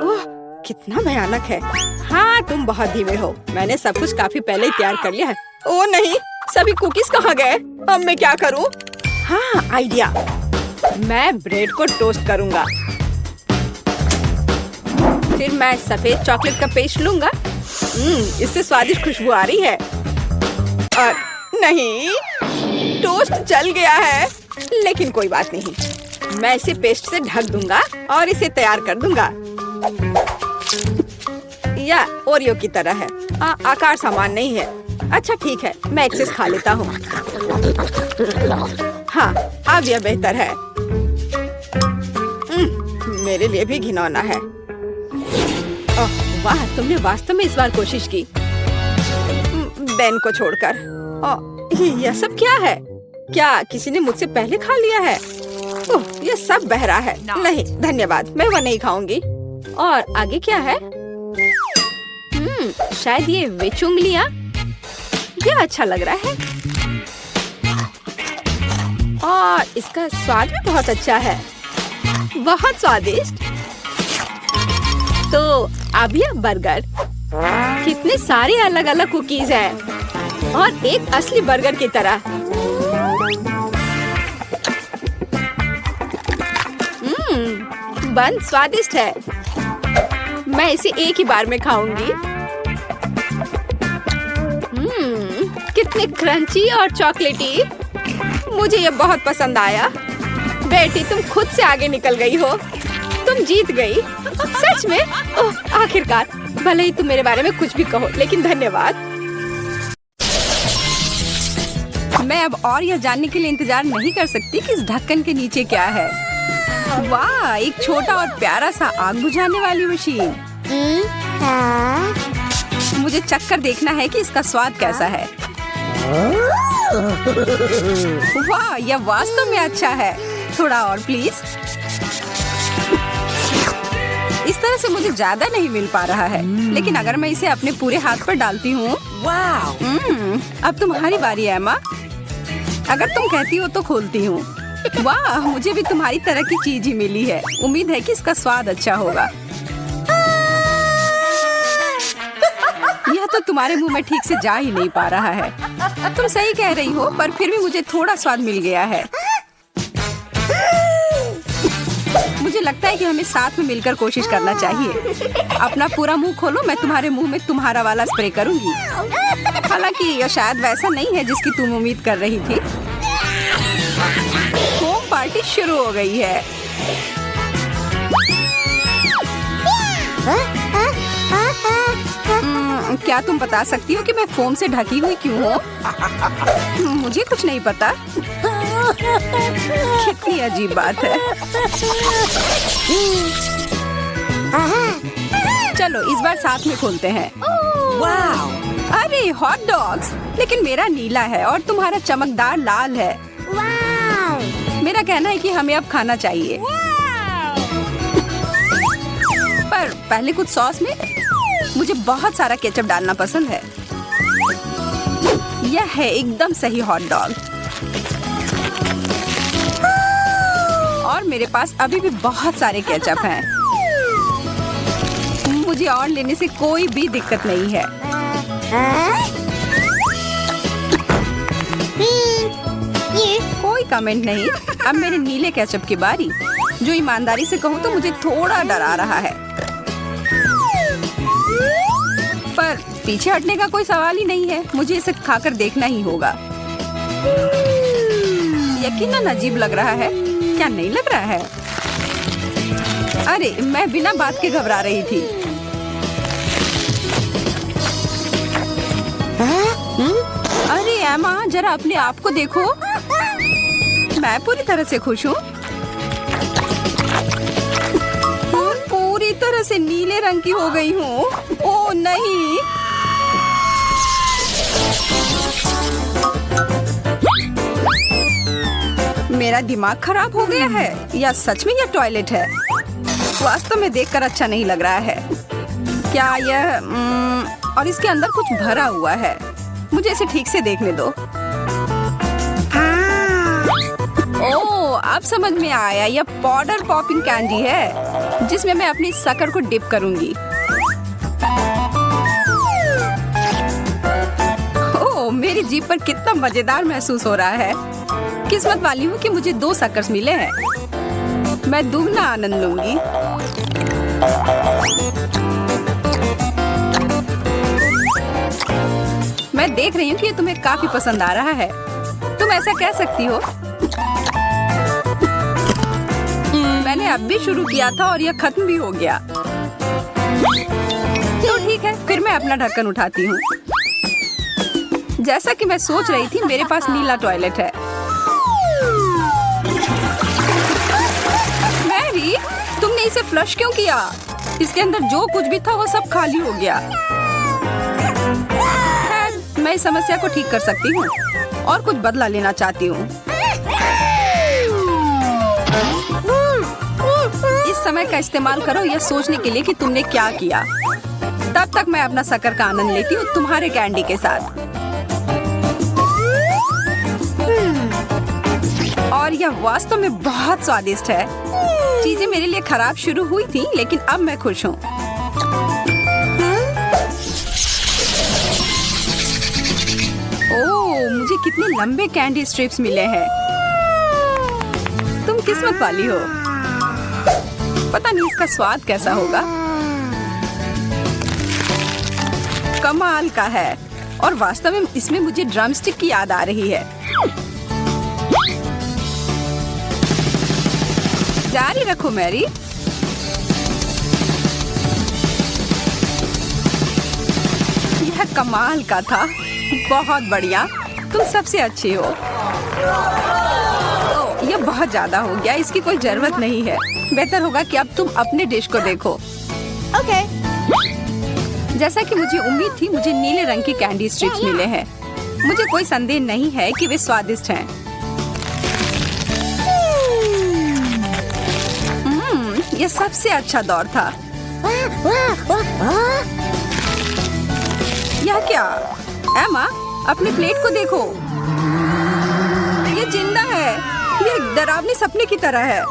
ओह, कितना भयानक है। हाँ, तुम बहुत धीमे हो। मैंने सब कुछ काफी पहले ही तैयार कर लिया है। ओह नहीं, सभी कुकीज कहाँ गए? अब मैं क्या करूँ? हाँ, आइडिया। मैं ब्रेड को टोस्ट करूँगा। फिर मैं सफेद चॉकलेट का पेस्ट लूँगा। इससे स्वादिष्ट खुशबू आ रही है। नहीं, टोस्ट जल गया है। लेकिन कोई बात नहीं, मैं इसे पेस्ट से ढक दूंगा और इसे तैयार कर दूंगा। यह ओरियो की तरह है। आकार समान नहीं है। अच्छा ठीक है, मैं एक्सेस खा लेता हूँ। हाँ, अब यह बेहतर है। मेरे लिए भी घिनौना है। ओह वाह, तुमने वास्तव में इस बार कोशिश की। बेन को छोड़कर। यह सब क्या है? क्या किसी ने मुझसे पहले खा लिया है? ओह, यह सब बहरा है। नहीं धन्यवाद, मैं वह नहीं खाऊंगी। और आगे क्या है? शायद ये विच उंगलियां। यह अच्छा लग रहा है और इसका स्वाद भी बहुत अच्छा है, बहुत स्वादिष्ट। तो अब यह बर्गर, कितने सारे अलग अलग कुकीज हैं और एक असली बर्गर की तरह। बन स्वादिष्ट है। मैं इसे एक ही बार में खाऊंगी। कितने क्रंची और चॉकलेटी। मुझे ये बहुत पसंद आया। बेटी, तुम खुद से आगे निकल गई हो। तुम जीत गई। सच में? ओह, आखिरकार। भले ही तुम मेरे बारे में कुछ भी कहो, लेकिन धन्यवाद। मैं अब और यह जानने के लिए इंतजार नहीं कर सकती कि इस ढक्कन के नीचे क्या है। वाह, एक छोटा और प्यारा सा आग बुझाने वाली मशीन। मुझे चक्कर देखना है कि इसका स्वाद कैसा है। वाह, यह वास्तव में अच्छा है। थोड़ा और प्लीज। इस तरह से मुझे ज्यादा नहीं मिल पा रहा है, लेकिन अगर मैं इसे अपने पूरे हाथ पर डालती हूँ। अब तुम्हारी बारी है एमा। अगर तुम कहती हो तो खोलती हूँ। वाह, मुझे भी तुम्हारी तरह की चीज ही मिली है। उम्मीद है कि इसका स्वाद अच्छा होगा। यह तो तुम्हारे मुंह में ठीक से जा ही नहीं पा रहा है। तुम सही कह रही हो, पर फिर भी मुझे थोड़ा स्वाद मिल गया है। मुझे लगता है कि हमें साथ में मिलकर कोशिश करना चाहिए। अपना पूरा मुंह खोलो, मैं तुम्हारे मुंह में तुम्हारा वाला स्प्रे करूंगी। हालांकि यह शायद वैसा नहीं है जिसकी तुम उम्मीद कर रही थी। होम पार्टी शुरू हो गई है। क्या तुम बता सकती हो कि मैं फोम से ढकी हुई क्यों हूँ? मुझे कुछ नहीं पता। कितनी अजीब बात है। चलो इस बार साथ में खोलते हैं। वाह! अरे हॉट डॉग्स, लेकिन मेरा नीला है और तुम्हारा चमकदार लाल है। मेरा कहना है कि हमें अब खाना चाहिए। पर पहले कुछ सॉस में। मुझे बहुत सारा केचप डालना पसंद है। यह है एकदम सही हॉट डॉग। और मेरे पास अभी भी बहुत सारे केचप हैं। मुझे और लेने से कोई भी दिक्कत नहीं है। कोई कमेंट नहीं। अब मेरे नीले केचप की बारी। जो ईमानदारी से कहूँ तो मुझे थोड़ा डरा रहा है, पर पीछे हटने का कोई सवाल ही नहीं है। मुझे इसे खाकर देखना ही होगा। यकीनन अजीब लग रहा है, क्या नहीं लग रहा है? अरे मैं बिना बात के घबरा रही थी। अरे एमा, जरा अपने आप को देखो। मैं पूरी तरह से खुश हूँ। पूरी तरह से नीले रंग की हो गई हूँ। ओह नहीं! मेरा दिमाग खराब हो गया है या सच में यह टॉयलेट है? वास्तव में देखकर अच्छा नहीं लग रहा है। क्या यह और इसके अंदर कुछ भरा हुआ है। मुझे इसे ठीक से देखने दो। ओह, अब समझ में आया। यह पाउडर पॉपिंग कैंडी है जिसमें मैं अपनी शक्कर को डिप करूंगी। ओह, मेरी जीभ पर कितना मजेदार महसूस हो रहा है। किस्मत वाली हूँ कि मुझे 2 शक्कर्स मिले हैं। मैं दुगना आनंद लूंगी। मैं देख रही हूँ कि ये तुम्हें काफी पसंद आ रहा है। तुम ऐसा कह सकती हो। मैंने अब भी शुरू किया था और यह खत्म भी हो गया। तो ठीक है, फिर मैं अपना ढक्कन उठाती हूँ। जैसा कि मैं सोच रही थी, मेरे पास नीला टॉयलेट है। मैरी, तुमने इसे फ्लश क्यों किया? इसके अंदर जो कुछ भी था वो सब खाली हो गया। खैर, मैं इस समस्या को ठीक कर सकती हूँ और कुछ बदला लेना चाहती हूँ। इस समय का इस्तेमाल करो यह सोचने के लिए कि तुमने क्या किया। तब तक मैं अपना शक्कर का आनंद लेती हूँ तुम्हारे कैंडी के साथ। और यह वास्तव में बहुत स्वादिष्ट है। चीजें मेरे लिए खराब शुरू हुई थी, लेकिन अब मैं खुश हूँ। ओह, मुझे कितने लंबे कैंडी स्ट्रिप्स मिले हैं। तुम किस्मत वाली हो। पता नहीं इसका स्वाद कैसा होगा। कमाल का है। और वास्तव में इसमें मुझे ड्रमस्टिक की याद आ रही है। जारी रखो मैरी। यह कमाल का था। बहुत बढ़िया, तुम सबसे अच्छी हो। ओह, यह बहुत ज्यादा हो गया। इसकी कोई जरूरत नहीं है। बेहतर होगा कि अब तुम अपने डिश को देखो। Okay. जैसा कि मुझे उम्मीद थी, मुझे नीले रंग की कैंडी स्ट्रिप्स मिले हैं। मुझे कोई संदेह नहीं है कि वे स्वादिष्ट हैं। यह सबसे अच्छा दौर था। यह क्या? एमा, अपनी प्लेट को देखो। यह जिंदा है। यह एक डरावनी सपने की तरह है।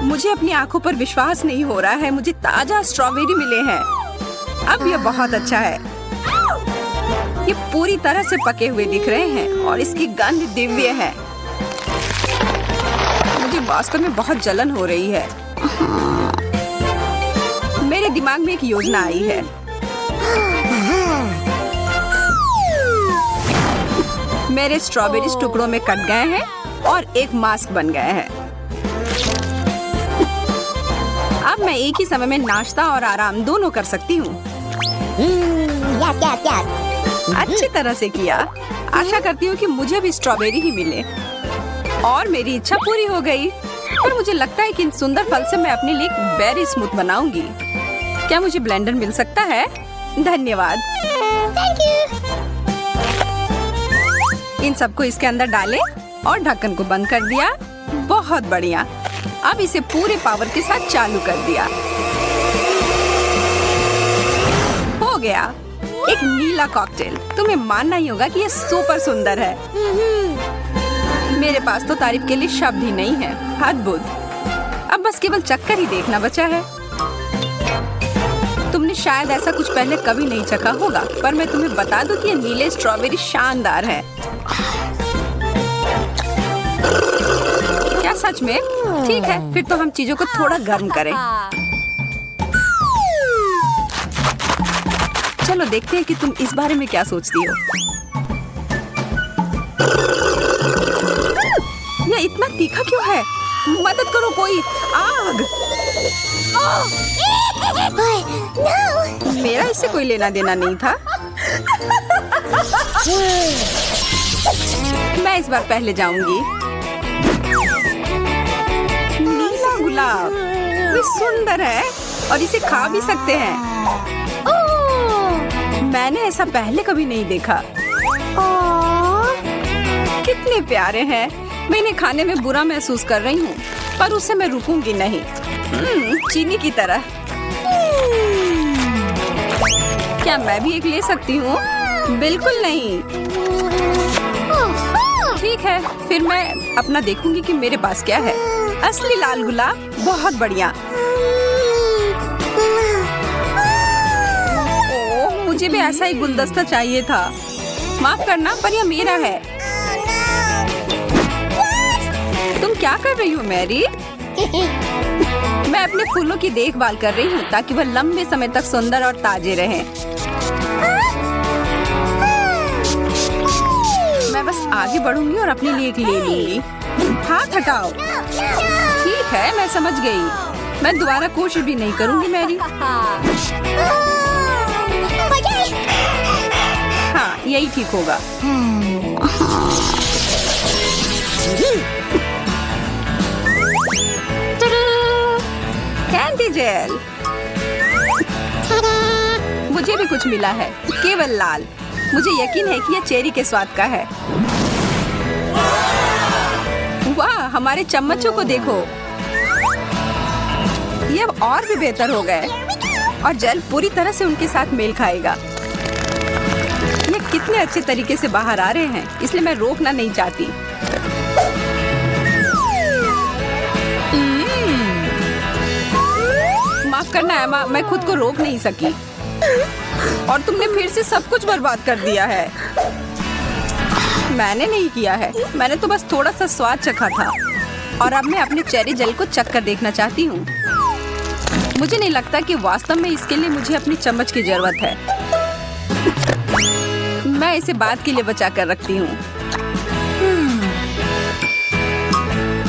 मुझे अपनी आंखों पर विश्वास नहीं हो रहा है। मुझे ताजा स्ट्रॉबेरी मिले हैं। अब यह बहुत अच्छा है। ये पूरी तरह से पके हुए दिख रहे हैं और इसकी गंध दिव्य है। मुझे वास्तव में बहुत जलन हो रही है। मेरे दिमाग में एक योजना आई है। मेरे स्ट्रॉबेरीज टुकड़ों में कट गए हैं और एक मास्क बन गए हैं। अब मैं एक ही समय में नाश्ता और आराम दोनों कर सकती हूँ। अच्छी तरह से किया। आशा करती हूँ कि मुझे भी स्ट्रॉबेरी ही मिले। और मेरी इच्छा पूरी हो गई। पर मुझे लगता है कि इन सुंदर फल से मैं अपने लिए एक बेरी स्मूथ बनाऊंगी। क्या मुझे ब्लेंडर मिल सकता है? धन्यवाद। इन सबको इसके अंदर डालें और ढक्कन को बंद कर दिया। बहुत बढ़िया। अब इसे पूरे पावर के साथ चालू कर दिया। हो गया, एक नीला कॉकटेल। तुम्हें मानना ही होगा कि यह सुपर सुंदर है। मेरे पास तो तारीफ के लिए शब्द ही नहीं है। अद्भुत। अब बस केवल चक्कर ही देखना बचा है। तुमने शायद ऐसा कुछ पहले कभी नहीं चखा होगा, पर मैं तुम्हें बता दूं कि ये नीले स्ट्रॉबेरी शानदार है। क्या सच में? ठीक है, फिर तो हम चीजों को थोड़ा गर्म करें। चलो देखते हैं कि तुम इस बारे में क्या सोचती हो। यह इतना तीखा क्यों है? मदद करो कोई। आग! मेरा इससे कोई लेना देना नहीं था। मैं इस बार पहले जाऊंगी। नीला गुलाब, ये सुंदर है और इसे खा भी सकते हैं। मैंने ऐसा पहले कभी नहीं देखा। कितने प्यारे हैं। मैं इन्हें खाने में बुरा महसूस कर रही हूँ, पर उससे मैं रुकूंगी नहीं। चीनी की तरह। क्या मैं भी एक ले सकती हूँ? बिल्कुल नहीं। ठीक है, फिर मैं अपना देखूंगी कि मेरे पास क्या है। असली लाल गुलाब, बहुत बढ़िया। ओह, मुझे भी ऐसा ही गुलदस्ता चाहिए था। माफ करना, पर यह मेरा है। तुम क्या कर रही हो मैरी? मैं अपने फूलों की देखभाल कर रही हूँ ताकि वह लंबे समय तक सुंदर और ताजे रहें। मैं बस आगे बढ़ूंगी और अपने लिए एक ले लूंगी। हाथ हटाओ। ठीक है, मैं समझ गई। मैं दोबारा कोशिश भी नहीं करूंगी मैरी। हाँ, यही ठीक होगा। Candy jail. मुझे भी कुछ मिला है, केवल लाल। मुझे यकीन है कि यह चेरी के स्वाद का है। वाह, हमारे चम्मचों को देखो, ये अब और भी बेहतर हो गए और जेल पूरी तरह से उनके साथ मेल खाएगा। ये कितने अच्छे तरीके से बाहर आ रहे हैं, इसलिए मैं रोकना नहीं चाहती। माफ करना एमा, मैं खुद को रोक नहीं सकी और तुमने फिर से सब कुछ बर्बाद कर दिया है। मैंने नहीं किया है, मैंने तो बस थोड़ा सा स्वाद चखा था और अब मैं अपने चेरी जेल को चख कर देखना चाहती हूँ। मुझे नहीं लगता कि वास्तव में इसके लिए मुझे अपनी चम्मच की जरूरत है। मैं इसे बाद के लिए बचा कर रखती हूँ।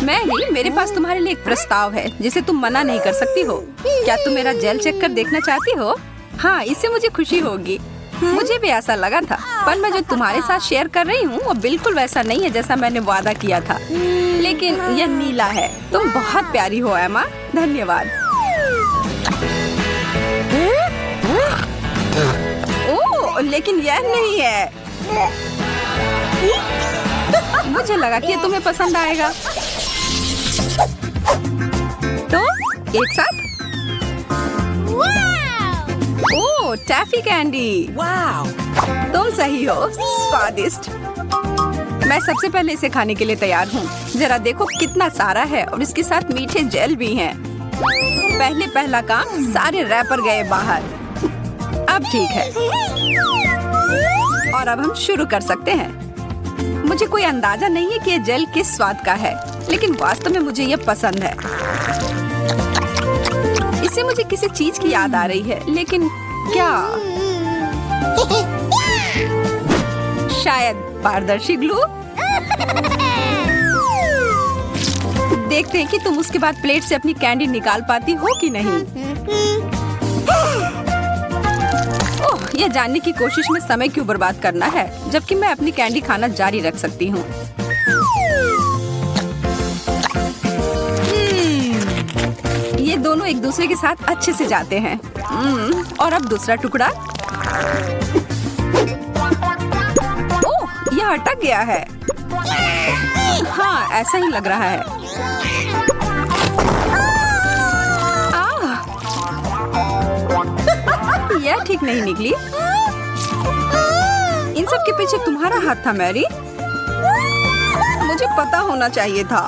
मैरी, मेरे पास तुम्हारे लिए एक प्रस्ताव है जिसे तुम मना नहीं कर सकती हो। क्या तुम मेरा जेल चेक कर देखना चाहती हो? हाँ, इससे मुझे खुशी होगी। मुझे भी ऐसा लगा था, पर मैं जो तुम्हारे साथ शेयर कर रही हूँ वो बिल्कुल वैसा नहीं है जैसा मैंने वादा किया था। लेकिन यह नीला है। तुम बहुत प्यारी हो एमा। धन्यवाद। ओह, लेकिन यह नहीं है। मुझे लगा कि यह तुम्हें पसंद आएगा। तो एक साथ। ओह, टैफी कैंडी। Wow. तुम सही हो, स्वादिष्ट। मैं सबसे पहले इसे खाने के लिए तैयार हूँ। जरा देखो कितना सारा है और इसके साथ मीठे जेल भी हैं। पहला काम, सारे रैपर गए बाहर। अब ठीक है और अब हम शुरू कर सकते हैं। मुझे कोई अंदाजा नहीं है कि ये जेल किस स्वाद का है, लेकिन वास्तव में मुझे ये पसंद है। इससे मुझे किसी चीज की याद आ रही है, लेकिन क्या? शायद पारदर्शी ग्लू। देखते हैं कि तुम उसके बाद प्लेट से अपनी कैंडी निकाल पाती हो कि नहीं। ओह, यह जानने की कोशिश में समय क्यों बर्बाद करना है, जबकि मैं अपनी कैंडी खाना जारी रख सकती हूँ। ये दोनों एक दूसरे के साथ अच्छे से जाते हैं। और अब दूसरा टुकड़ा। ओह, यह अटक गया है। हाँ, ऐसा ही लग रहा है। यह ठीक नहीं निकली। इन सब के पीछे तुम्हारा हाथ था मैरी। मुझे पता होना चाहिए था।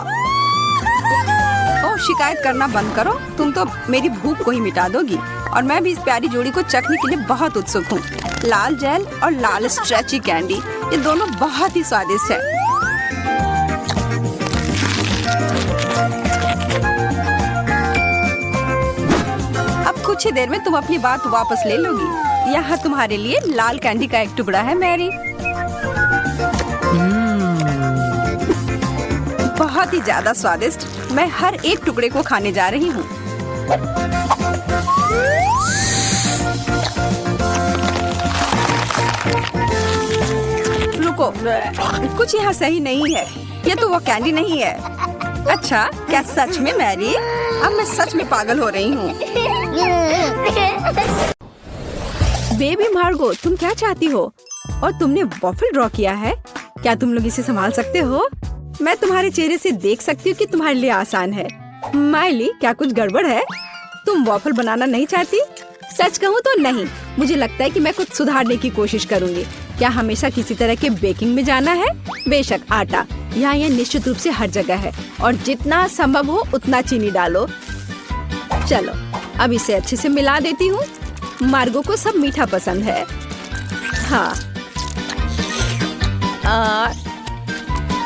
ओह, शिकायत करना बंद करो। तुम तो मेरी भूख को ही मिटा दोगी और मैं भी इस प्यारी जोड़ी को चखने के लिए बहुत उत्सुक हूँ। लाल जेल और लाल स्ट्रेची कैंडी, ये दोनों बहुत ही स्वादिष्ट है। अब कुछ ही देर में तुम अपनी बात वापस ले लोगी। यहाँ तुम्हारे लिए लाल कैंडी का एक टुकड़ा है मैरी। बहुत ही ज्यादा स्वादिष्ट। मैं हर एक टुकड़े को खाने जा रही हूँ। रुको, कुछ यहाँ सही नहीं है। ये तो वो कैंडी नहीं है। अच्छा, क्या सच में मैरी? अब मैं सच में पागल हो रही हूँ। बेबी मार्गो, तुम क्या चाहती हो? और तुमने वॉफल ड्रॉ किया है? क्या तुम लोग इसे संभाल सकते हो? मैं तुम्हारे चेहरे से देख सकती हूँ कि तुम्हारे लिए आसान है। माइली, क्या कुछ गड़बड़ है? तुम वॉफल बनाना नहीं चाहती? सच कहूँ तो नहीं। मुझे लगता है कि मैं कुछ सुधारने की कोशिश करूँगी। क्या हमेशा किसी तरह के बेकिंग में जाना है? बेशक, आटा यहाँ यह निश्चित रूप से हर जगह है और जितना संभव हो उतना चीनी डालो। चलो, अब इसे अच्छे से मिला देती हूँ। मार्गो को सब मीठा पसंद है। हाँ,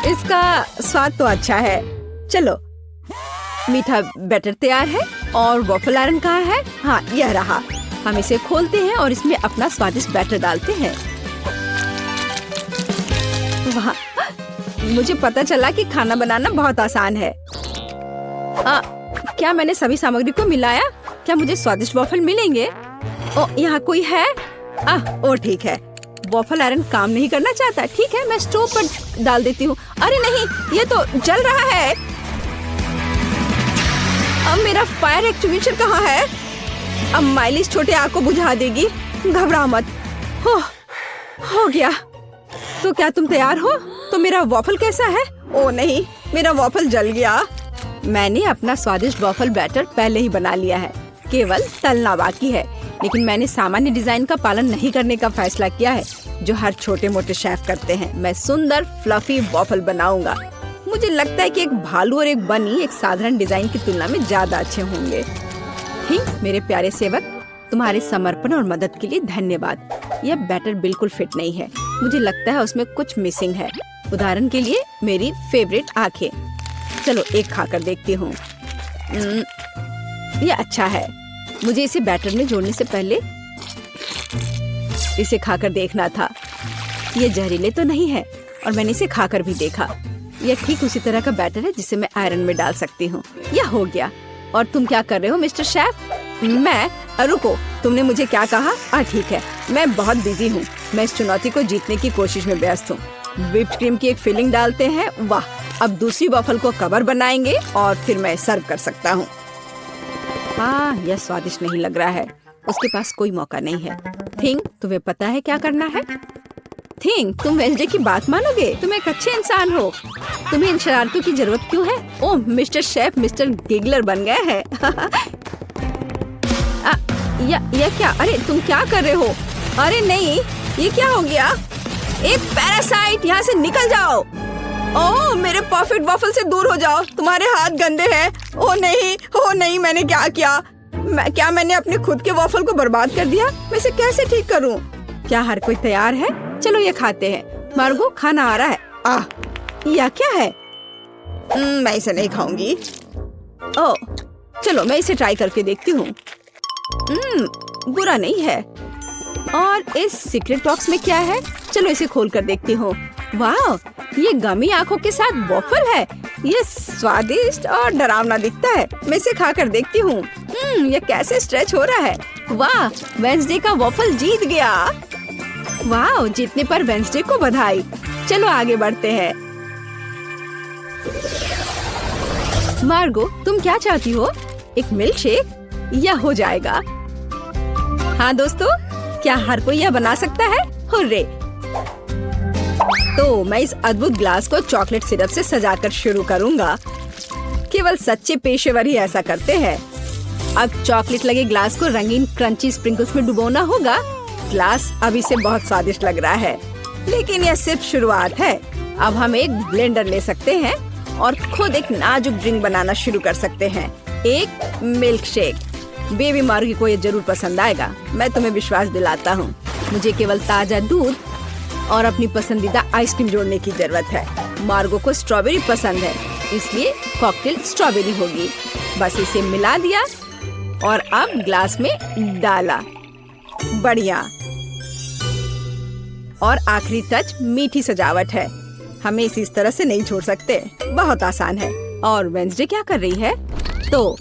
इसका स्वाद तो अच्छा है। चलो, मीठा बैटर तैयार है और वॉफल आयरन कहाँ है? हाँ, यह रहा। हम इसे खोलते हैं और इसमें अपना स्वादिष्ट बैटर डालते हैं। वाह, मुझे पता चला कि खाना बनाना बहुत आसान है। क्या मैंने सभी सामग्री को मिलाया? क्या मुझे स्वादिष्ट वॉफल मिलेंगे? ओ, यहाँ कोई है? ओ ठीक है। वॉफल आयरन काम नहीं करना चाहता। ठीक है, मैं स्टोव पर डाल देती हूँ। अरे नहीं, ये तो जल रहा है। अब मेरा फायर एक्सटिंग्विशर कहाँ है? अब माइली इस छोटे आग को बुझा देगी। घबरा मत। हो गया। तो क्या तुम तैयार हो? तो मेरा वॉफल कैसा है? ओ नहीं, मेरा वॉफल जल गया। मैंने अपना स्वादिष्ट वॉफल बैटर पहले ही बना लिया है, केवल तलना बाकी है। लेकिन मैंने सामान्य डिजाइन का पालन नहीं करने का फैसला किया है, जो हर छोटे मोटे शेफ करते हैं। मैं सुंदर फ्लफी वॉफल बनाऊंगा। मुझे लगता है कि एक भालू और एक बनी एक साधारण डिजाइन की तुलना में ज्यादा अच्छे होंगे। ठीक, मेरे प्यारे सेवक, तुम्हारे समर्पण और मदद के लिए धन्यवाद। यह बैटर बिल्कुल फिट नहीं है। मुझे लगता है उसमें कुछ मिसिंग है। उदाहरण के लिए मेरी फेवरेट आंखें। चलो एक खाकर देखती हूँ। यह अच्छा है। मुझे इसे बैटर में जोड़ने से पहले इसे खाकर देखना था। ये जहरीले तो नहीं है और मैंने इसे खाकर भी देखा। यह ठीक उसी तरह का बैटर है जिसे मैं आयरन में डाल सकती हूँ। यह हो गया। और तुम क्या कर रहे हो मिस्टर शेफ? मैं रुको, तुमने मुझे क्या कहा? ठीक है, मैं बहुत बिजी हूँ। मैं इस चुनौती को जीतने की कोशिश में व्यस्त हूँ। व्हिप्ड क्रीम की एक फिलिंग डालते हैं। वाह, अब दूसरी वॉफल को कवर बनाएंगे और फिर मैं सर्व कर सकता हूँ। यह स्वादिष्ट नहीं लग रहा है। उसके पास कोई मौका नहीं है। थिंग, तुम्हें पता है क्या करना है? थिंग, तुम वेंसडे की बात मानोगे? तुम एक अच्छे इंसान हो। तुम्हें इन शरारतों की जरूरत क्यों है? ओह, मिस्टर शेफ मिस्टर गिगलर बन गए हैं। यह क्या? अरे तुम क्या कर रहे हो? अरे नहीं, ये क्या हो गया? एक पैरासाइट, यहाँ से निकल जाओ। ओह, मेरे परफेक्ट वॉफल से दूर हो जाओ। तुम्हारे हाथ गंदे हैं। ओह नहीं, मैंने क्या किया? क्या मैंने अपने खुद के वॉफल को बर्बाद कर दिया? मैं इसे कैसे ठीक करूं? क्या हर कोई तैयार है? चलो ये खाते हैं। मार्गो, खाना आ रहा है। यह क्या है? मैं इसे नहीं खाऊंगी। ओह, चलो मैं इसे ट्राई करके देखती हूँ। बुरा नहीं है। और इस सीक्रेट बॉक्स में क्या है? चलो इसे खोल कर देखती हूँ। वाह, ये गमी आंखों के साथ वॉफल है। ये स्वादिष्ट और डरावना दिखता है। मैं इसे खा कर देखती हूँ। ये कैसे स्ट्रेच हो रहा है। वाह, वेंसडे का वॉफल जीत गया। वाह, जीतने पर वेंसडे को बधाई। चलो आगे बढ़ते हैं। मार्गो, तुम क्या चाहती हो? एक मिल्क शेक? यह हो जाएगा। हाँ दोस्तों, क्या हर कोई यह बना सकता है? हुर्रे! तो मैं इस अद्भुत ग्लास को चॉकलेट सिरप से सजाकर शुरू करूंगा। केवल सच्चे पेशेवर ही ऐसा करते हैं। अब चॉकलेट लगे ग्लास को रंगीन क्रंची स्प्रिंकल्स में डुबोना होगा। ग्लास अभी से बहुत स्वादिष्ट लग रहा है, लेकिन यह सिर्फ शुरुआत है। अब हम एक ब्लेंडर ले सकते हैं और खुद एक नाजुक ड्रिंक बनाना शुरू कर सकते हैं। एक मिल्क शेक। बेबी मार्गी को ये जरूर पसंद आएगा, मैं तुम्हें विश्वास दिलाता हूँ। मुझे केवल ताजा दूध और अपनी पसंदीदा आइसक्रीम जोड़ने की जरूरत है। मार्गो को स्ट्रॉबेरी पसंद है, इसलिए कॉकटेल स्ट्रॉबेरी होगी। बस इसे मिला दिया और अब ग्लास में डाला। बढ़िया। और आखिरी टच मीठी सजावट है। हमें इस तरह से नहीं छोड़ सकते। बहुत आसान है। और वेंसडे क्या कर रही है? तो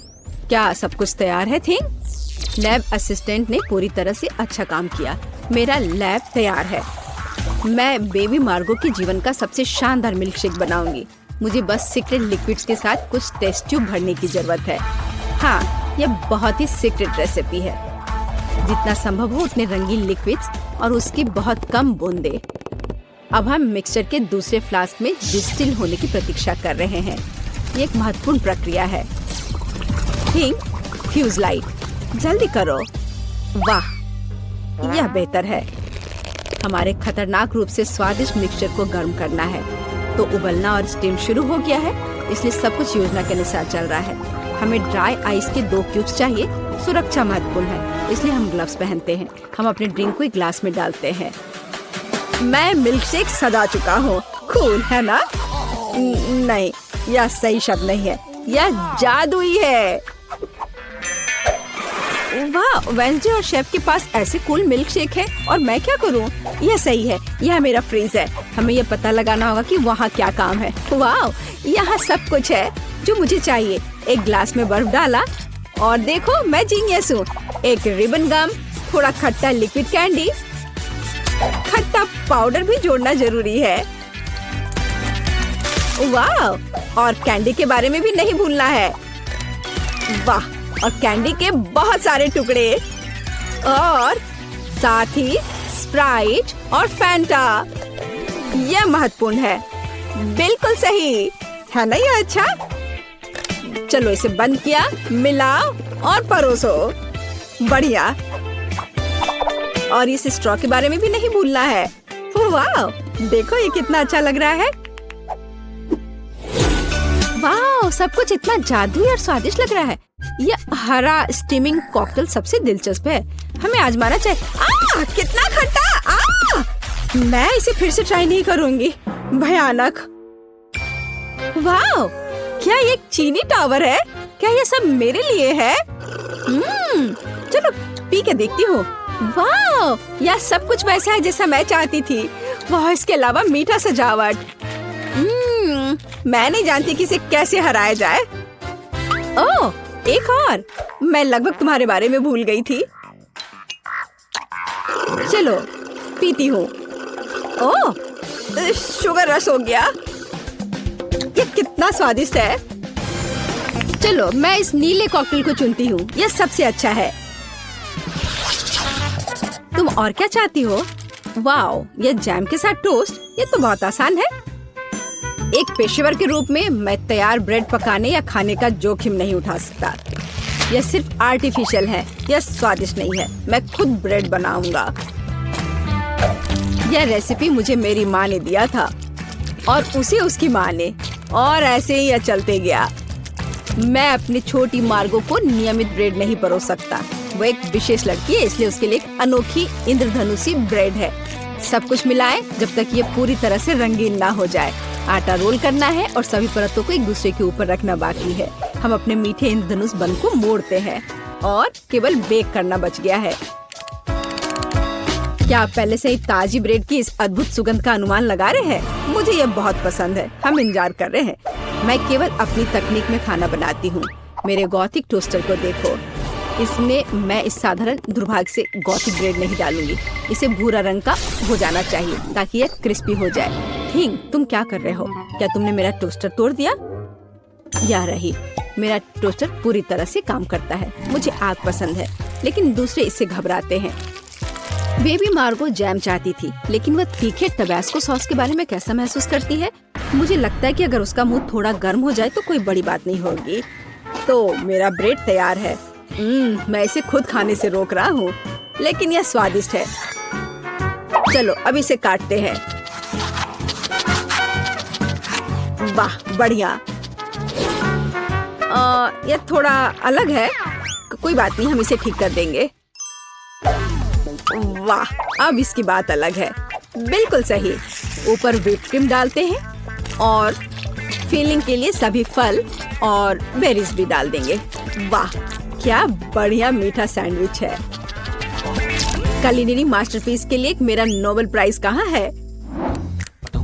क्या सब कुछ तैयार है? थिंग, लैब असिस्टेंट ने पूरी तरह से अच्छा काम किया। मेरा लैब तैयार है। मैं बेबी मार्गो के जीवन का सबसे शानदार मिल्क शेक बनाऊंगी। मुझे बस सीक्रेट लिक्विड्स के साथ कुछ टेस्ट ट्यूब भरने की जरूरत है। हाँ, यह बहुत ही सीक्रेट रेसिपी है। जितना संभव हो उतने रंगीन लिक्विड्स और उसकी बहुत कम बूंदे। अब हम मिक्सचर के दूसरे फ्लास्क में डिस्टिल होने की प्रतीक्षा कर रहे हैं। ये एक महत्वपूर्ण प्रक्रिया है। थिंक, फ्यूज लाइट, जल्दी करो। वाह, यह बेहतर है। हमारे खतरनाक रूप से स्वादिष्ट मिक्सचर को गर्म करना है। तो उबलना और स्टीम शुरू हो गया है, इसलिए सब कुछ योजना के अनुसार चल रहा है। हमें ड्राई आइस के 2 क्यूब्स चाहिए। सुरक्षा महत्वपूर्ण है, इसलिए हम ग्लव्स पहनते हैं। हम अपने ड्रिंक को एक ग्लास में डालते हैं। मैं मिल्क शेक सजा चुका हूँ। कूल है ना? नहीं, यह सही शब्द नहीं है, यह जादुई है। वाह, वेंसडे और शेफ के पास ऐसे कूल मिल्क शेक है और मैं क्या करूं? यह सही है, यह मेरा फ्रीज है। हमें यह पता लगाना होगा कि वहाँ क्या काम है। वाह, यहाँ सब कुछ है जो मुझे चाहिए। एक ग्लास में बर्फ डाला और देखो मैं जीनियस हूँ। एक रिबन गम, थोड़ा खट्टा लिक्विड कैंडी, खट्टा पाउडर भी जोड़ना जरूरी है। वाह! और कैंडी के बारे में भी नहीं भूलना है। वाह! और कैंडी के बहुत सारे टुकड़े और साथ ही स्प्राइट और फैंटा। यह महत्वपूर्ण है। बिल्कुल सही है ना ये? अच्छा, चलो इसे बंद किया, मिलाओ और परोसो। बढ़िया। और इस स्ट्रॉ के बारे में भी नहीं भूलना है। वाह! देखो ये कितना अच्छा लग रहा है। वाह! सब कुछ इतना जादुई और स्वादिष्ट लग रहा है। यह हरा स्टीमिंग कॉकटेल सबसे दिलचस्प है। हमें आजमाना चाहिए। कितना खट्टा! मैं इसे फिर से ट्राई नहीं करूंगी। भयानक। वाह! क्या ये एक चीनी टावर है? क्या ये सब मेरे लिए है? चलो पी के देखती हूँ। वाह! यह सब कुछ वैसा है जैसा मैं चाहती थी। वाह! इसके अलावा मीठा सजावट। मैं नहीं जानती कि इसे कैसे हराया जाए। ओह, एक और। मैं लगभग तुम्हारे बारे में भूल गई थी। चलो पीती हूँ। ओह, शुगर रश हो गया। ये कितना स्वादिष्ट है। चलो मैं इस नीले कॉकटेल को चुनती हूँ। यह सबसे अच्छा है। तुम और क्या चाहती हो? वाओ, यह जैम के साथ टोस्ट। ये तो बहुत आसान है। एक पेशेवर के रूप में मैं तैयार ब्रेड पकाने या खाने का जोखिम नहीं उठा सकता। यह सिर्फ आर्टिफिशियल है। यह स्वादिष्ट नहीं है। मैं खुद ब्रेड बनाऊंगा। यह रेसिपी मुझे मेरी माँ ने दिया था और उसे उसकी माँ ने, और ऐसे ही यह चलते गया। मैं अपनी छोटी मार्गो को नियमित ब्रेड नहीं परोस सकता। वो एक विशेष लड़की है, इसलिए उसके लिए एक अनोखी इंद्रधनुषी ब्रेड है। सब कुछ मिलाएं जब तक ये पूरी तरह से रंगीन ना हो जाए। आटा रोल करना है और सभी परतों को एक दूसरे के ऊपर रखना बाकी है। हम अपने मीठे इंद्रधनुष बन को मोड़ते हैं और केवल बेक करना बच गया है। क्या आप पहले से ही ताजी ब्रेड की इस अद्भुत सुगंध का अनुमान लगा रहे हैं? मुझे यह बहुत पसंद है। हम इंतजार कर रहे हैं। मैं केवल अपनी तकनीक में खाना बनाती हूँ। मेरे गॉथिक टोस्टर को देखो। इसमें मैं इस साधारण दुर्भाग्य से गॉथिक ब्रेड नहीं डालूंगी। इसे भूरा रंग का हो जाना चाहिए ताकि यह क्रिस्पी हो जाए। थिंग, तुम क्या कर रहे हो? क्या तुमने मेरा टोस्टर तोड़ दिया? या रही, मेरा टोस्टर पूरी तरह से काम करता है। मुझे आग पसंद है, लेकिन दूसरे इससे घबराते हैं। बेबी मार्गो जैम चाहती थी, लेकिन वह तीखे टबैस्को सॉस के बारे में कैसा महसूस करती है? मुझे लगता है कि अगर उसका मुंह थोड़ा गर्म हो जाए तो कोई बड़ी बात नहीं होगी। तो मेरा ब्रेड तैयार है। मैं इसे खुद खाने से रोक रहा हूँ, लेकिन यह स्वादिष्ट है। चलो अब इसे काटते हैं। वाह, बढ़िया। यह थोड़ा अलग है। कोई बात नहीं, हम इसे ठीक कर देंगे। वाह, अब इसकी बात अलग है। बिल्कुल सही। ऊपर व्हिप क्रीम डालते हैं और फिलिंग के लिए सभी फल और बेरीज भी डाल देंगे। वाह, क्या बढ़िया मीठा सैंडविच है। कुलिनरी मास्टरपीस के लिए मेरा नोबेल प्राइज कहाँ है?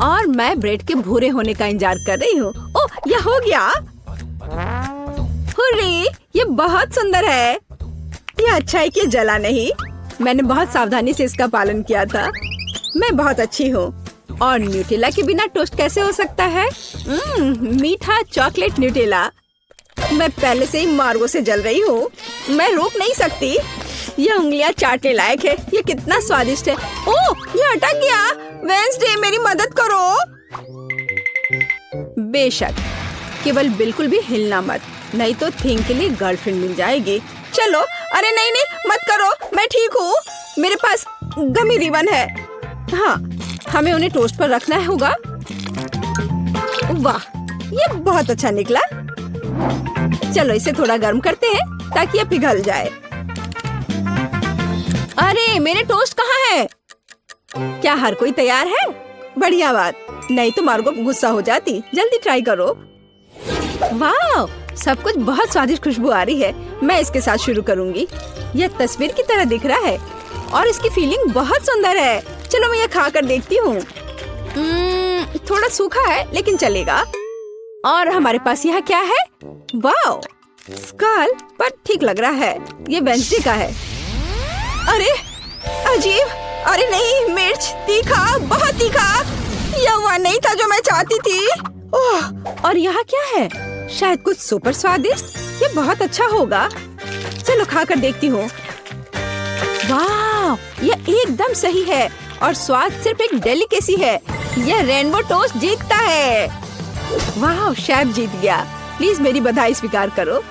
और मैं ब्रेड के भूरे होने का इंतजार कर रही हूँ। ओह, यह हो गया। हुर्रे, ये बहुत सुंदर है। यह अच्छा है कि जला नहीं। मैंने बहुत सावधानी से इसका पालन किया था। मैं बहुत अच्छी हूँ। और न्यूटेला के बिना टोस्ट कैसे हो सकता है? मीठा चॉकलेट न्यूटेला। मैं पहले से ही मार्गो से जल रही हूँ। मैं रोक नहीं सकती। यह उंगलियां चाटने लायक है। यह कितना स्वादिष्ट है। ओह, यह अटक गया। वेंसडे, मेरी मदद करो। बेशक, केवल बिल्कुल भी हिलना मत, नहीं तो थिंग के लिए गर्लफ्रेंड मिल जाएगी। चलो, अरे नहीं नहीं, मत करो। मैं ठीक हूँ। मेरे पास गमी रिबन है। हाँ, हमें उन्हें टोस्ट पर रखना होगा। वाह, ये बहुत अच्छा निकला। चलो इसे थोड़ा गर्म करते हैं ताकि यह पिघल जाए। अरे, मेरे टोस्ट कहाँ है? क्या हर कोई तैयार है? बढ़िया बात। नहीं तो मार्गो गुस्सा हो जाती। जल्दी ट्राई करो। वाह, सब कुछ बहुत स्वादिष्ट खुशबू आ रही है। मैं इसके साथ शुरू करूंगी। यह तस्वीर की तरह दिख रहा है और इसकी फीलिंग बहुत सुंदर है। चलो मैं यह खा कर देखती हूँ। थोड़ा सूखा है लेकिन चलेगा। और हमारे पास यहाँ क्या है? वाओ, स्कल, पर ठीक लग रहा है। ये वेंसडे का है। अरे अजीब, अरे नहीं, मिर्च, तीखा, बहुत तीखा। यह वह नहीं था जो मैं चाहती थी। ओह, और यहाँ क्या है? शायद कुछ सुपर स्वादिष्ट। ये बहुत अच्छा होगा। चलो खाकर देखती हूँ। वाह, यह एकदम सही है और स्वाद सिर्फ एक डेलिकेसी है। यह रेनबो टोस्ट जीतता है। वाह, शेफ जीत गया। प्लीज मेरी बधाई स्वीकार करो।